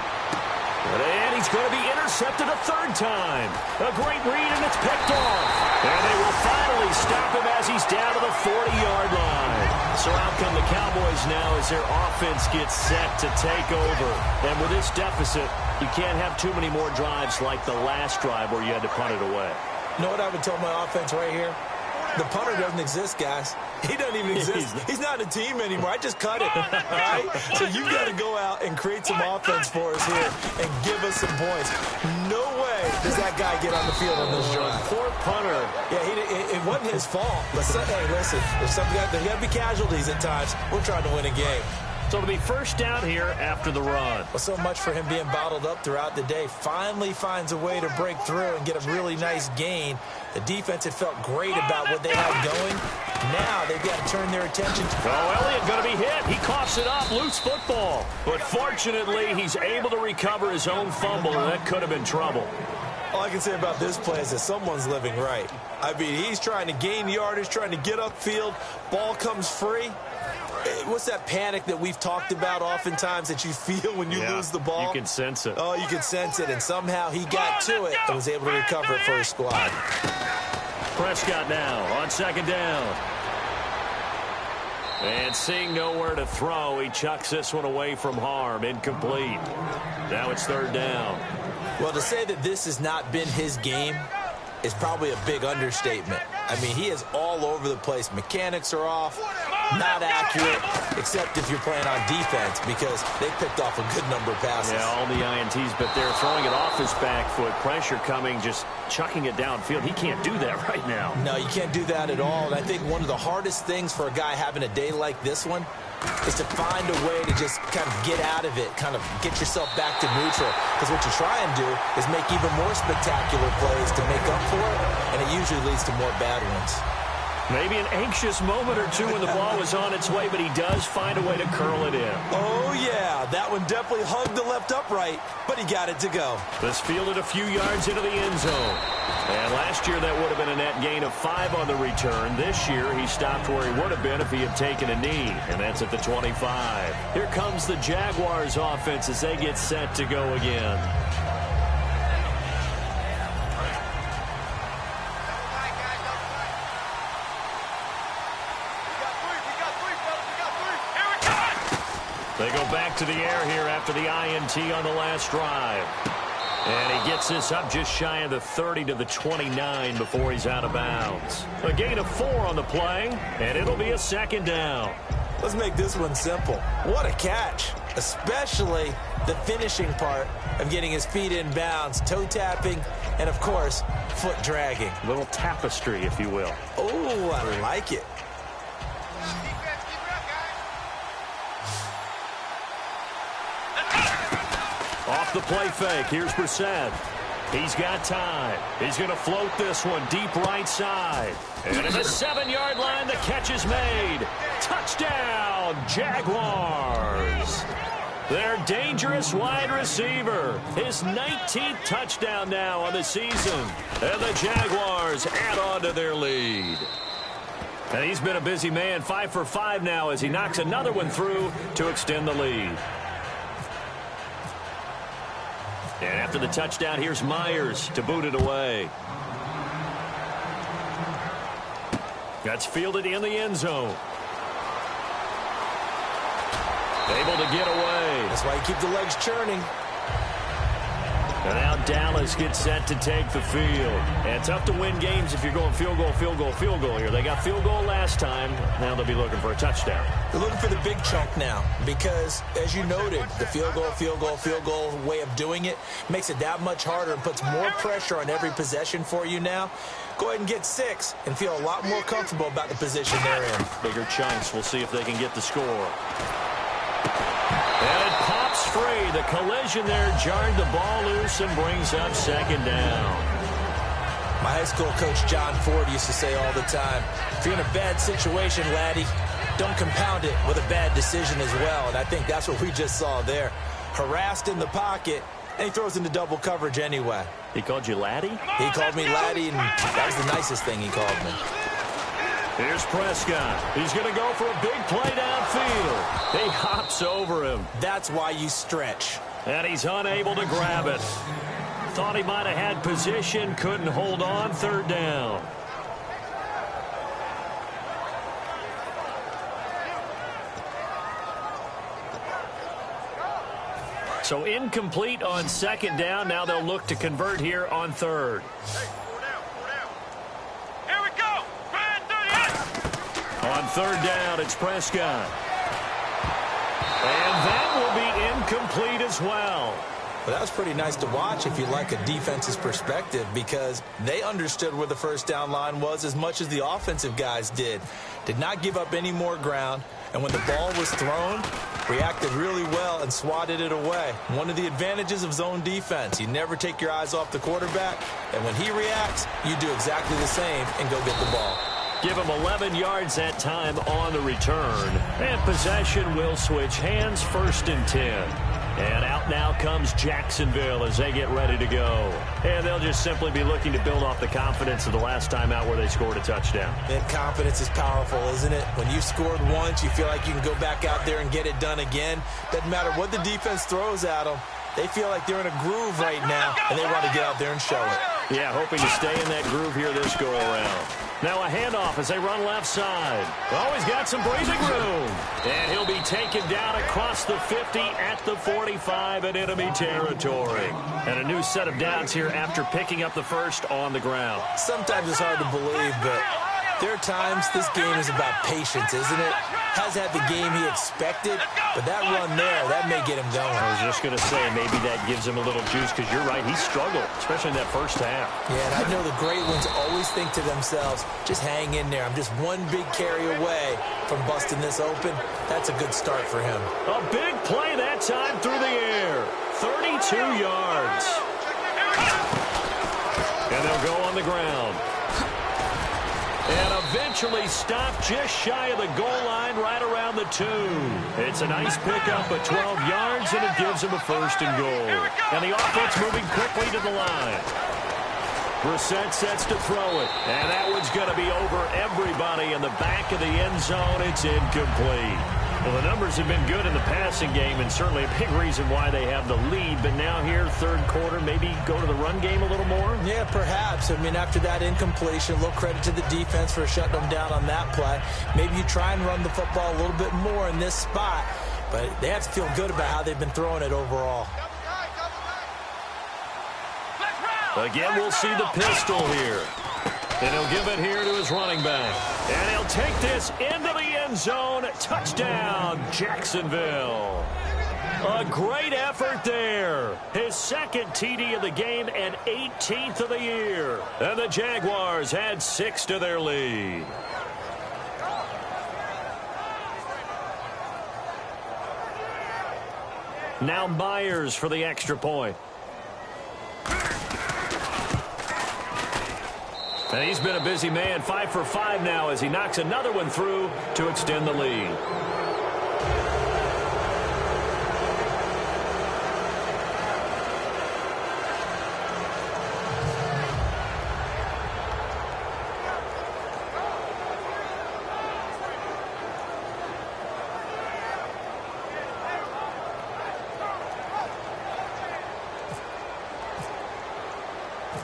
S2: And he's going to be intercepted a third time. A great read, and it's picked off. And they will finally stop him as he's down to the 40-yard line. So out come the Cowboys now as their offense gets set to take over. And with this deficit, you can't have too many more drives like the last drive where you had to punt it away.
S3: You know what I would tell my offense right here? The punter doesn't exist, guys. He doesn't even exist. He's not a team anymore. I just cut it, all right? So you've got to go out and create some offense for us here and give us some points. No way does that guy get on the field on this drive.
S2: Poor punter.
S3: Yeah, it wasn't his fault. But hey, listen, there's got to be casualties at times. We're trying to win a game.
S2: So it'll be first down here after the run.
S3: Well, so much for him being bottled up throughout the day. Finally finds a way to break through and get a really nice gain. The defense had felt great about what they had going. Now they've got to turn their attention to...
S2: Oh, Elliott going to be hit. He coughs it up. Loose football. But fortunately, he's able to recover his own fumble, and that could have been trouble.
S3: All I can say about this play is that someone's living right. I mean, he's trying to gain yardage, trying to get upfield. Ball comes free. What's that panic that we've talked about oftentimes that you feel when you lose the ball?
S2: You can sense it.
S3: Oh, you can sense it, and somehow he got to it and was able to recover it for his squad.
S2: Prescott now on second down. And seeing nowhere to throw, he chucks this one away from harm. Incomplete. Now it's third down.
S3: Well, to say that this has not been his game is probably a big understatement. I mean, he is all over the place. Mechanics are off, not accurate, except if you're playing on defense because they picked off a good number of passes.
S2: Yeah, all the INTs, but they're throwing it off his back foot. Pressure coming, just chucking it downfield. He can't do that right now.
S3: No, you can't do that at all. And I think one of the hardest things for a guy having a day like this one is to find a way to just kind of get out of it, kind of get yourself back to neutral. Because what you try and do is make even more spectacular plays to make up for it, and it usually leads to more bad ones.
S2: Maybe an anxious moment or two when the ball was on its way, but he does find a way to curl it in.
S3: Oh, yeah. That one definitely hugged the left upright, but he got it to go.
S2: This fielded a few yards into the end zone. And last year, that would have been a net gain of 5 on the return. This year, he stopped where he would have been if he had taken a knee, and that's at the 25. Here comes the Jaguars offense as they get set to go again. They go back to the air here after the INT on the last drive. And he gets this up just shy of the 30 to the 29 before he's out of bounds. A gain of 4 on the play, and it'll be a second down.
S3: Let's make this one simple. What a catch, especially the finishing part of getting his feet in bounds, toe tapping, and, of course, foot dragging.
S2: A little tapestry, if you will.
S3: Oh, I like it.
S2: Off the play fake, here's Brissett. He's got time. He's going to float this one deep right side. And at the 7-yard line, the catch is made. Touchdown, Jaguars. Their dangerous wide receiver. His 19th touchdown now on the season. And the Jaguars add on to their lead. And he's been a busy man, 5 for 5 now as he knocks another one through to extend the lead. And after the touchdown, here's Myers to boot it away. That's fielded in the end zone. Able to get away.
S3: That's why you keep the legs churning.
S2: And now Dallas gets set to take the field. And it's tough to win games if you're going field goal, field goal, field goal here. They got field goal last time. Now they'll be looking for a touchdown.
S3: They're looking for the big chunk now because, as you noted, the field goal way of doing it makes it that much harder and puts more pressure on every possession for you now. Go ahead and get 6 and feel a lot more comfortable about the position they're in.
S2: Bigger chunks. We'll see if they can get the score. And it pops free. The collision there jarred the ball loose and brings up second down.
S3: My high school coach, John Ford, used to say all the time, if you're in a bad situation, laddie, don't compound it with a bad decision as well. And I think that's what we just saw there. Harassed in the pocket, and he throws into double coverage anyway.
S2: He called you laddie?
S3: He called me laddie, and that was the nicest thing he called me.
S2: Here's Prescott. He's going to go for a big play downfield. He hops over him.
S3: That's why you stretch.
S2: And he's unable to grab it. Thought he might have had position, couldn't hold on, third down. So incomplete on second down. Now they'll look to convert here on third.
S4: Here we go.
S2: On third down, it's Prescott. And that will be incomplete as well.
S3: But that was pretty nice to watch if you like a defense's perspective, because they understood where the first down line was as much as the offensive guys did. Did not give up any more ground, and when the ball was thrown, reacted really well and swatted it away. One of the advantages of zone defense, you never take your eyes off the quarterback, and when he reacts, you do exactly the same and go get the ball.
S2: Give him 11 yards that time on the return. And possession will switch hands, 1st and 10. And out now comes Jacksonville as they get ready to go. And they'll just simply be looking to build off the confidence of the last time out where they scored a touchdown.
S3: And confidence is powerful, isn't it? When you scored once, you feel like you can go back out there and get it done again. Doesn't matter what the defense throws at them. They feel like they're in a groove right now, and they want to get out there and show it.
S2: Yeah, hoping to stay in that groove here this go-around. Now a handoff as they run left side. Oh, he's got some breathing room. And he'll be taken down across the 50 at the 45 in enemy territory. And a new set of downs here after picking up the first on the ground.
S3: Sometimes it's hard to believe, but there are times this game is about patience, isn't it? Has had the game he expected, but that run there, that may get him going.
S2: I was just going to say, maybe that gives him a little juice, because you're right, he struggled, especially in that first half.
S3: Yeah, and I know the great ones always think to themselves, just hang in there. I'm just one big carry away from busting this open. That's a good start for him.
S2: A big play that time through the air. 32 yards. And they'll go on the ground. And eventually stopped just shy of the goal line right around the 2. It's a nice pickup of 12 yards, and it gives them a 1st and goal. And the offense moving quickly to the line. Brissett sets to throw it. And that one's going to be over everybody in the back of the end zone. It's incomplete. Well, the numbers have been good in the passing game, and certainly a big reason why they have the lead. But now here, third quarter, maybe go to the run game a little more?
S3: Yeah, perhaps. I mean, after that incompletion, a little credit to the defense for shutting them down on that play. Maybe you try and run the football a little bit more in this spot. But they have to feel good about how they've been throwing it overall.
S2: Again, we'll see the pistol here. And he'll give it here to his running back. And he'll take this into the end zone. Touchdown, Jacksonville. A great effort there. His 2nd TD of the game and 18th of the year. And the Jaguars add 6 to their lead. Now Myers for the extra point. And he's been a busy man, 5 for 5 now as he knocks another one through to extend the lead.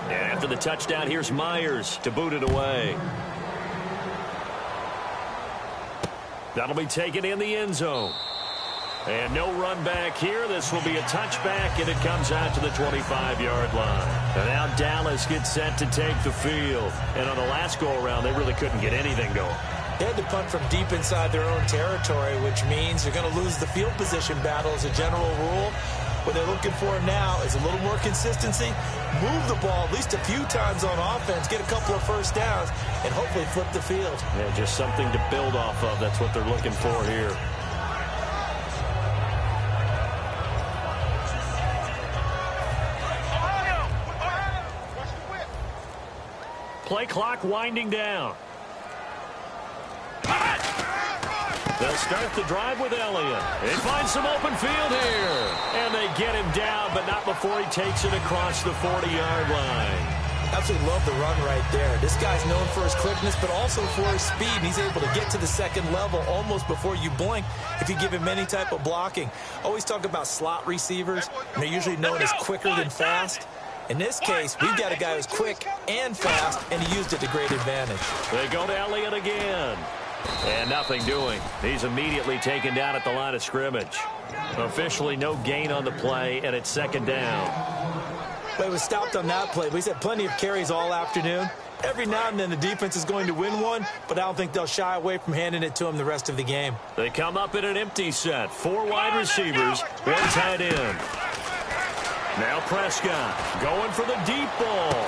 S2: After the touchdown, here's Myers to boot it away. That'll be taken in the end zone. And no run back here. This will be a touchback, and it comes out to the 25-yard line. And now Dallas gets set to take the field. And on the last go-around, they really couldn't get anything going.
S3: They had to punt from deep inside their own territory, which means they're going to lose the field position battle as a general rule. What they're looking for now is a little more consistency, move the ball at least a few times on offense, get a couple of first downs, and hopefully flip the field.
S2: Yeah, just something to build off of. That's what they're looking for here. Play clock winding down. They'll start the drive with Elliott. They find some open field here. And they get him down, but not before he takes it across the 40-yard line.
S3: Absolutely love the run right there. This guy's known for his quickness, but also for his speed. And he's able to get to the second level almost before you blink if you give him any type of blocking. Always talk about slot receivers, and they're usually known as quicker than fast. In this case, we've got a guy who's quick and fast, and he used it to great advantage.
S2: They go to Elliott again. And nothing doing. He's immediately taken down at the line of scrimmage. Officially no gain on the play, and it's second down.
S3: But it was stopped on that play. He's had plenty of carries all afternoon. Every now and then the defense is going to win one, but I don't think they'll shy away from handing it to him the rest of the game.
S2: They come up in an empty set. 4 wide receivers, 1 tight end. Now Prescott going for the deep ball.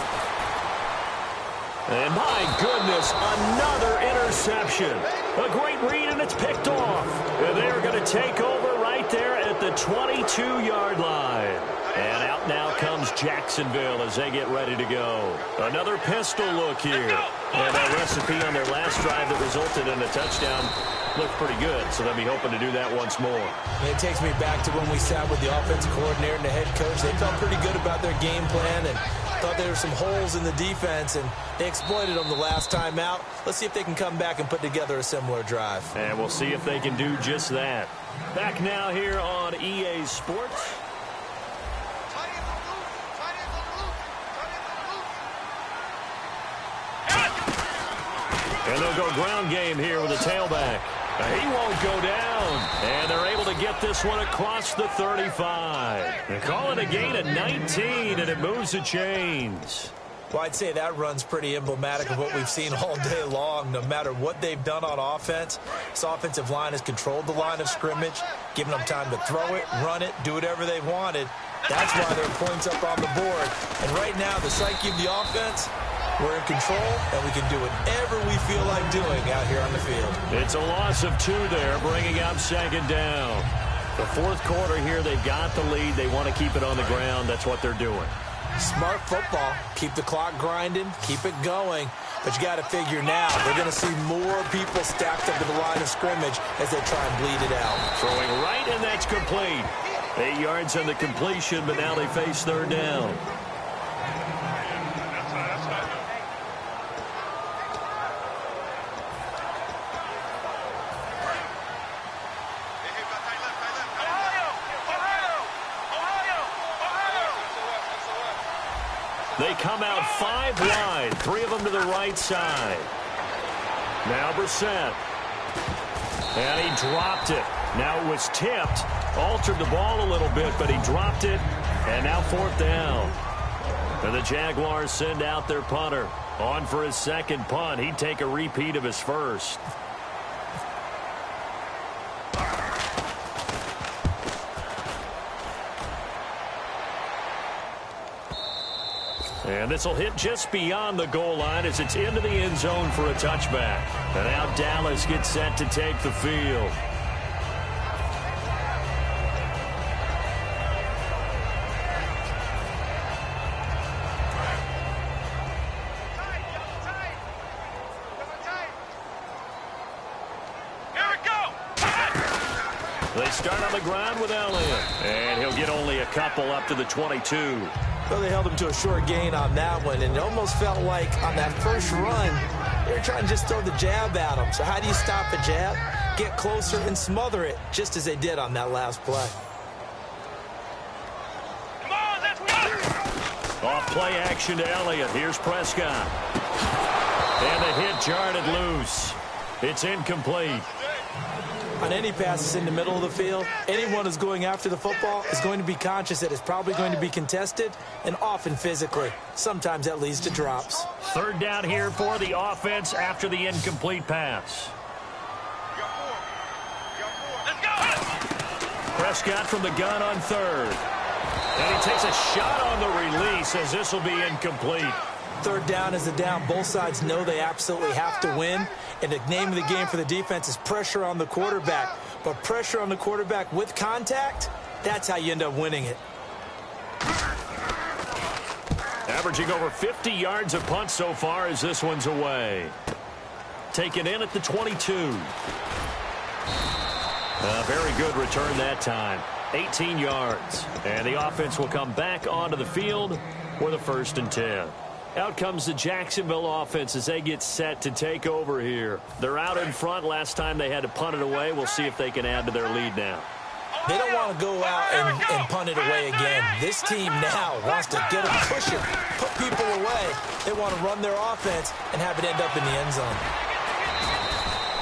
S2: And my goodness, another interception. A great read, and it's picked off. And they're going to take over right there at the 22-yard line. And out now comes Jacksonville as they get ready to go. Another pistol look here. And that recipe on their last drive that resulted in a touchdown looked pretty good, so they'll be hoping to do that once more.
S3: And it takes me back to when we sat with the offensive coordinator and the head coach. They felt pretty good about their game plan and thought there were some holes in the defense, and they exploited them the last time out. Let's see if they can come back and put together a similar drive.
S2: And we'll see if they can do just that. Back now here on EA Sports. And they'll go ground game here with a tailback. He won't go down. And they're able to get this one across the 35. They call it a gain of 19, and it moves the chains.
S3: Well, I'd say that run's pretty emblematic of what we've seen all day long. No matter what they've done on offense, this offensive line has controlled the line of scrimmage, given them time to throw it, run it, do whatever they wanted. That's why there are points up on the board. And right now, the psyche of the offense, we're in control, and we can do whatever we feel like doing out here on the field.
S2: It's a loss of 2 there, bringing up second down. The fourth quarter here, they've got the lead. They want to keep it on the ground. That's what they're doing.
S3: Smart football. Keep the clock grinding, keep it going. But you got to figure now, they're going to see more people stacked up to the line of scrimmage as they try and bleed it out.
S2: Throwing right, and that's complete. 8 yards on the completion, but now they face third down. They come out 5 wide, 3 of them to the right side. Now Brissett. And he dropped it. Now it was tipped, altered the ball a little bit, but he dropped it, and now 4th down. And the Jaguars send out their punter. On for his second punt. He'd take a repeat of his first. And this will hit just beyond the goal line as it's into the end zone for a touchback. And now Dallas gets set to take the field. They start on the ground with Elliott. And he'll get only a couple up to the 22.
S3: Well, they held him to a short gain on that one, and it almost felt like on that first run, they were trying to just throw the jab at him. So how do you stop a jab? Get closer and smother it, just as they did on that last play.
S4: Come on, let's go!
S2: Off play action to Elliott. Here's Prescott. And the hit jarred loose. It's incomplete.
S3: On any passes in the middle of the field, anyone who's going after the football is going to be conscious that it's probably going to be contested, and often physically. Sometimes that leads to drops.
S2: Third down here for the offense after the incomplete pass.
S4: Let's go!
S2: Prescott from the gun on third. And he takes a shot on the release as this will be incomplete.
S3: Third down is a down. Both sides know they absolutely have to win. And the name of the game for the defense is pressure on the quarterback. But pressure on the quarterback with contact, that's how you end up winning it.
S2: Averaging over 50 yards a punt so far as this one's away. Taken in at the 22. A very good return that time. 18 yards. And the offense will come back onto the field for the 1st and 10. Out comes the Jacksonville offense as they get set to take over here. They're out in front. Last time they had to punt it away. We'll see if they can add to their lead now.
S3: They don't want to go out and punt it away again. This team now wants to get them pushing, put people away. They want to run their offense and have it end up in the end zone.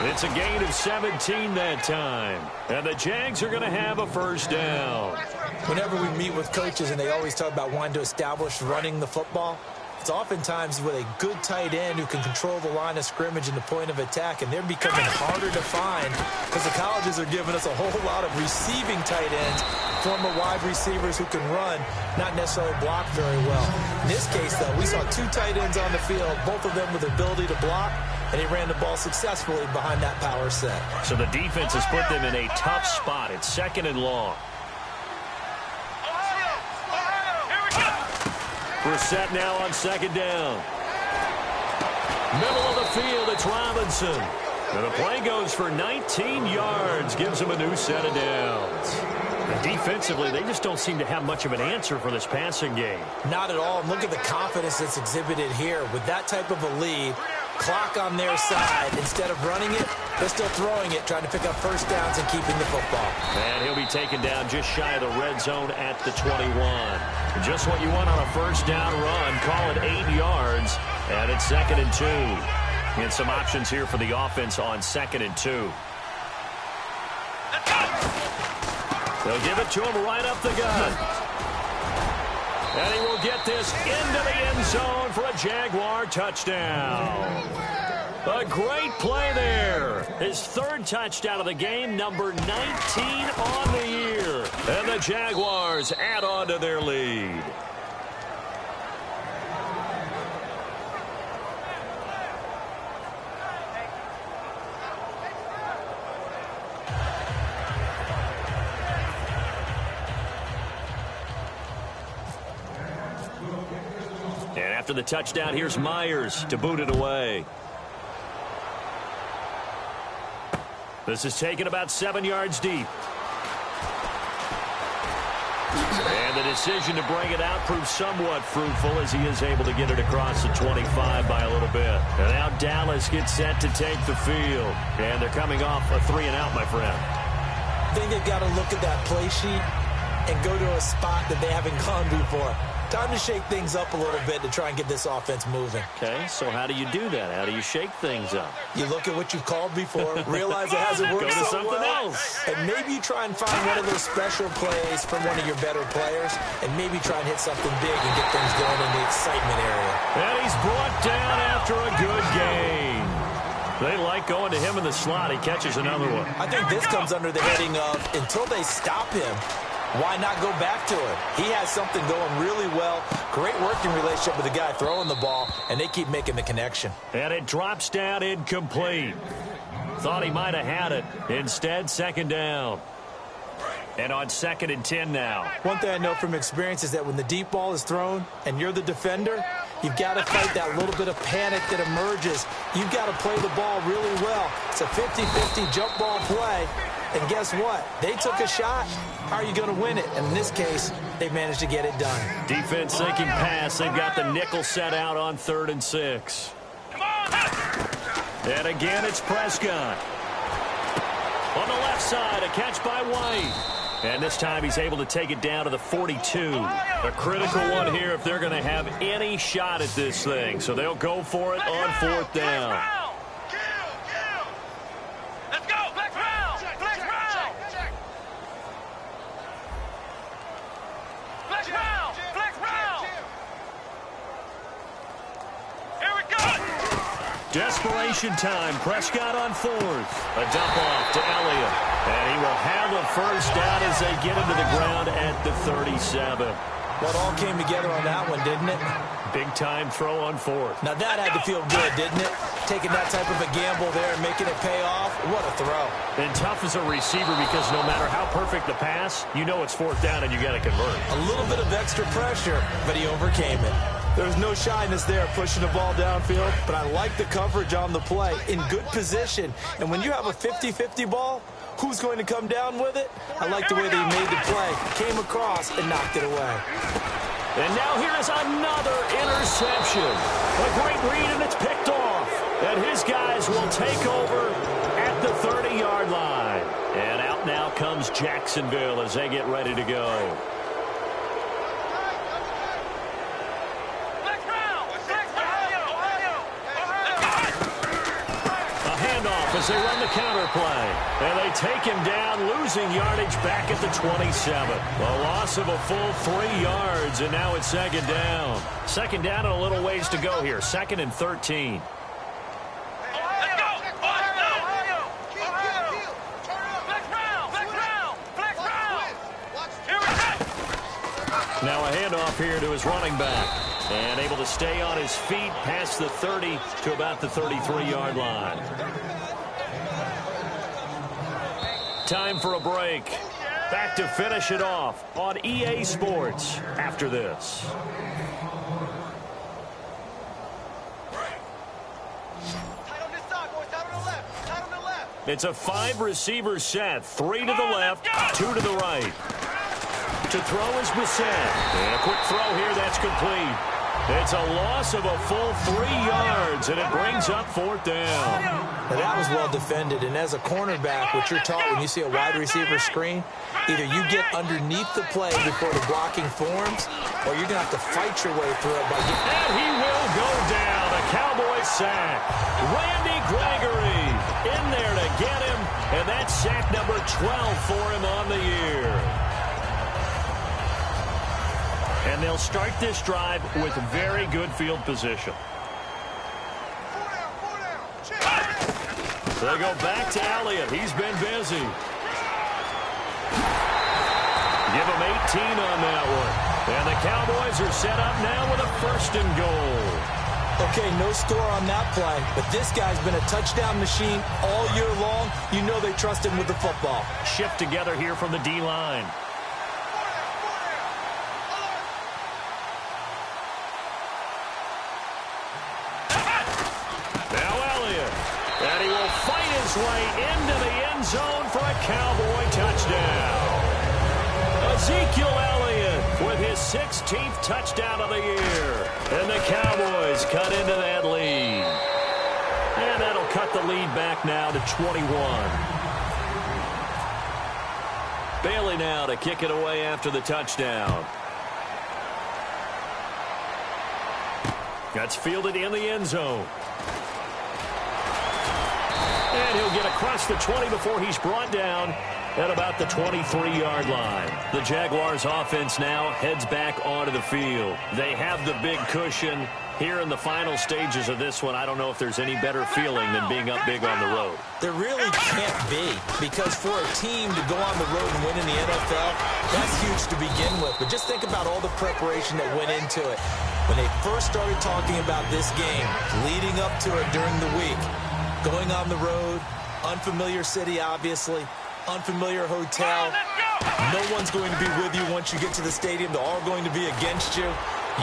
S2: It's a gain of 17 that time. And the Jags are going to have a 1st down.
S3: Whenever we meet with coaches and they always talk about wanting to establish running the football, it's oftentimes with a good tight end who can control the line of scrimmage and the point of attack, and they're becoming harder to find because the colleges are giving us a whole lot of receiving tight ends, former wide receivers who can run, not necessarily block very well. In this case, though, we saw 2 tight ends on the field, both of them with the ability to block, and he ran the ball successfully behind that power set.
S2: So the defense has put them in a tough spot. It's 2nd and long. We're set now on 2nd down. Middle of the field, it's Robinson. And the play goes for 19 yards, gives him a new set of downs. And defensively, they just don't seem to have much of an answer for this passing game.
S3: Not at all. Look at the confidence that's exhibited here. With that type of a lead, clock on their side, instead of running it, they're still throwing it, trying to pick up 1st downs and keeping the football.
S2: And he'll be taken down just shy of the red zone at the 21. Just what you want on a 1st down run. Call it 8 yards, and it's 2nd and 2. And some options here for the offense on 2nd and 2. They'll give it to him right up the gut. And he will get this into the end zone for a Jaguar touchdown. A great play there. His 3rd touchdown of the game, number 19 on the year. And the Jaguars add on to their lead. And after the touchdown, here's Myers to boot it away. This is taken about 7 yards deep. And the decision to bring it out proves somewhat fruitful as he is able to get it across the 25 by a little bit. And now Dallas gets set to take the field. And they're coming off a 3-and-out, my friend.
S3: I think they've got to look at that play sheet and go to a spot that they haven't gone before. Time to shake things up a little bit to try and get this offense moving.
S2: Okay, so how do you do that? How do you shake things up?
S3: You look at what you've called before, realize it hasn't worked
S2: Go to
S3: so
S2: something
S3: well,
S2: else.
S3: and maybe you try and find one of those special plays from one of your better players, and maybe try and hit something big and get things going in the excitement area.
S2: And he's brought down after a good gain. They like going to him in the slot. He catches another one.
S3: I think this comes under the heading of, until they stop him, why not go back to it? He has something going really well. Great working relationship with the guy throwing the ball, and they keep making the connection.
S2: And it drops down incomplete. Thought he might have had it. Instead, 2nd down. And on 2nd and 10 now.
S3: One thing I know from experience is that when the deep ball is thrown and you're the defender, you've got to fight that little bit of panic that emerges. You've got to play the ball really well. It's a 50-50 jump ball play. And guess what? They took a shot. How are you going to win it? And in this case, they've managed to get it done.
S2: Defense thinking pass. They've got the nickel set out on 3rd and 6. And again, it's Prescott. On the left side, a catch by White. And this time he's able to take it down to the 42. A critical one here if they're going to have any shot at this thing. So they'll go for it on 4th down. Desperation time. Prescott on 4th. A dump off to Elliott. And he will have a 1st down as they get him to the ground at the 37.
S3: Well, it all came together on that one, didn't it?
S2: Big time throw on 4th.
S3: Now that had to feel good, didn't it? Taking that type of a gamble there and making it pay off. What a throw.
S2: And tough as a receiver because no matter how perfect the pass, you know it's 4th down and you got to convert.
S3: A little bit of extra pressure, but he overcame it. There's no shyness there pushing the ball downfield, but I like the coverage on the play. In good position. And when you have a 50-50 ball, who's going to come down with it? I like the way they made the play, came across, and knocked it away.
S2: And now here is another interception. A great read, and it's picked off. And his guys will take over at the 30-yard line. And out now comes Jacksonville as they get ready to go. As they run the counter play. And they take him down, losing yardage back at the 27. A loss of a full 3 yards, and now it's second down. Second down and a little ways to go here. Second and 13. Now a handoff here to his running back. And able to stay on his feet past the 30 to about the 33-yard line. Time for a break. Back to finish it off on EA Sports after this. It's a 5-receiver set. 3 to the left, 2 to the right. To throw is Brissett. And a quick throw here, that's complete. It's a loss of a full 3 yards, and it brings up fourth down.
S3: Now that was well defended, and as a cornerback, what you're taught when you see a wide receiver screen, either you get underneath the play before the blocking forms, or you're going to have to fight your way through it by getting...
S2: And he will go down. A Cowboy sack. Randy Gregory in there to get him, and that's sack number 12 for him on the year. And they'll start this drive with very good field position. They go back to Elliott. He's been busy. Give him 18 on that one. And the Cowboys are set up now with a 1st and goal.
S3: Okay, no score on that play, but this guy's been a touchdown machine all year long. You know they trust him with the football.
S2: Shift together here from the D-line. And he will fight his way into the end zone for a Cowboy touchdown. Ezekiel Elliott with his 16th touchdown of the year. And the Cowboys cut into that lead. And that'll cut the lead back now to 21. Bailey now to kick it away after the touchdown. That's fielded in the end zone. And he'll get across the 20 before he's brought down at about the 23-yard line. The Jaguars offense now heads back onto the field. They have the big cushion. Here in the final stages of this one, I don't know if there's any better feeling than being up big on the road.
S3: There really can't be, because for a team to go on the road and win in the NFL, that's huge to begin with. But just think about all the preparation that went into it. When they first started talking about this game, leading up to it during the week, going on the road, unfamiliar city, obviously, unfamiliar hotel. No one's going to be with you once you get to the stadium. They're all going to be against you.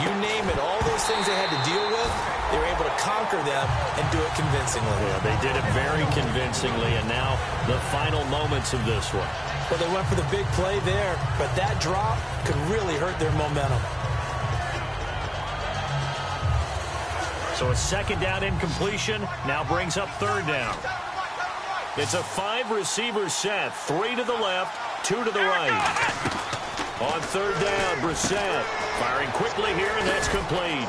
S3: You name it, all those things they had to deal with, they were able to conquer them and do it convincingly.
S2: Yeah, they did it very convincingly, and now the final moments of this one.
S3: Well, they went for the big play there, but that drop could really hurt their momentum.
S2: So a second down incompletion now brings up third down. It's a 5-receiver set, 3 to the left, 2 to the right. On third down, Brissett firing quickly here, and that's complete.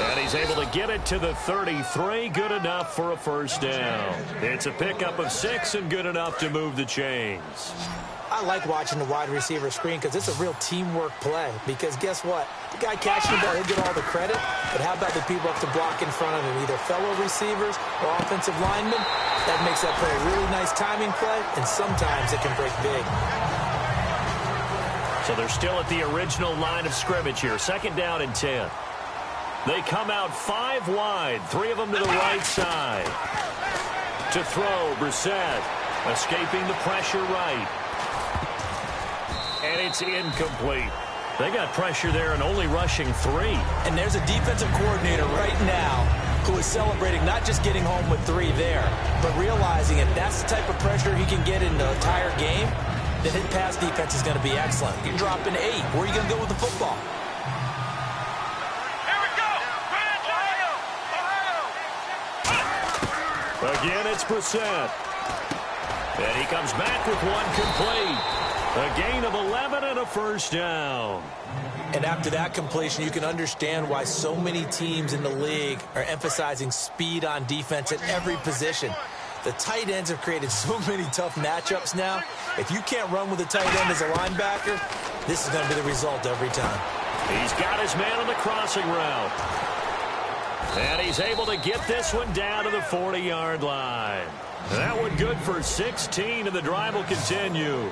S2: And he's able to get it to the 33, good enough for a first down. It's a pickup of 6 and good enough to move the chains.
S3: I like watching the wide receiver screen because it's a real teamwork play. Because guess what? The guy catching the ball, he'll get all the credit. But how about the people have to block in front of him, either fellow receivers or offensive linemen? That makes that play a really nice timing play, and sometimes it can break big.
S2: So they're still at the original line of scrimmage here. Second down and 10. They come out 5 wide, 3 of them to the right side. To throw, Brissett escaping the pressure right. And it's incomplete. They got pressure there and only rushing 3.
S3: And there's a defensive coordinator right now who is celebrating not just getting home with 3 there, but realizing if that's the type of pressure he can get in the entire game, then his pass defense is going to be excellent. You're dropping 8. Where are you going to go with the football?
S4: Here we go. Ohio.
S2: Again, it's Brissett. And he comes back with 1 complete. A gain of 11 and a first down.
S3: And after that completion, you can understand why so many teams in the league are emphasizing speed on defense at every position. The tight ends have created so many tough matchups now. If you can't run with a tight end as a linebacker, this is going to be the result every time.
S2: He's got his man on the crossing route. And he's able to get this one down to the 40-yard line. That one good for 16, and the drive will continue.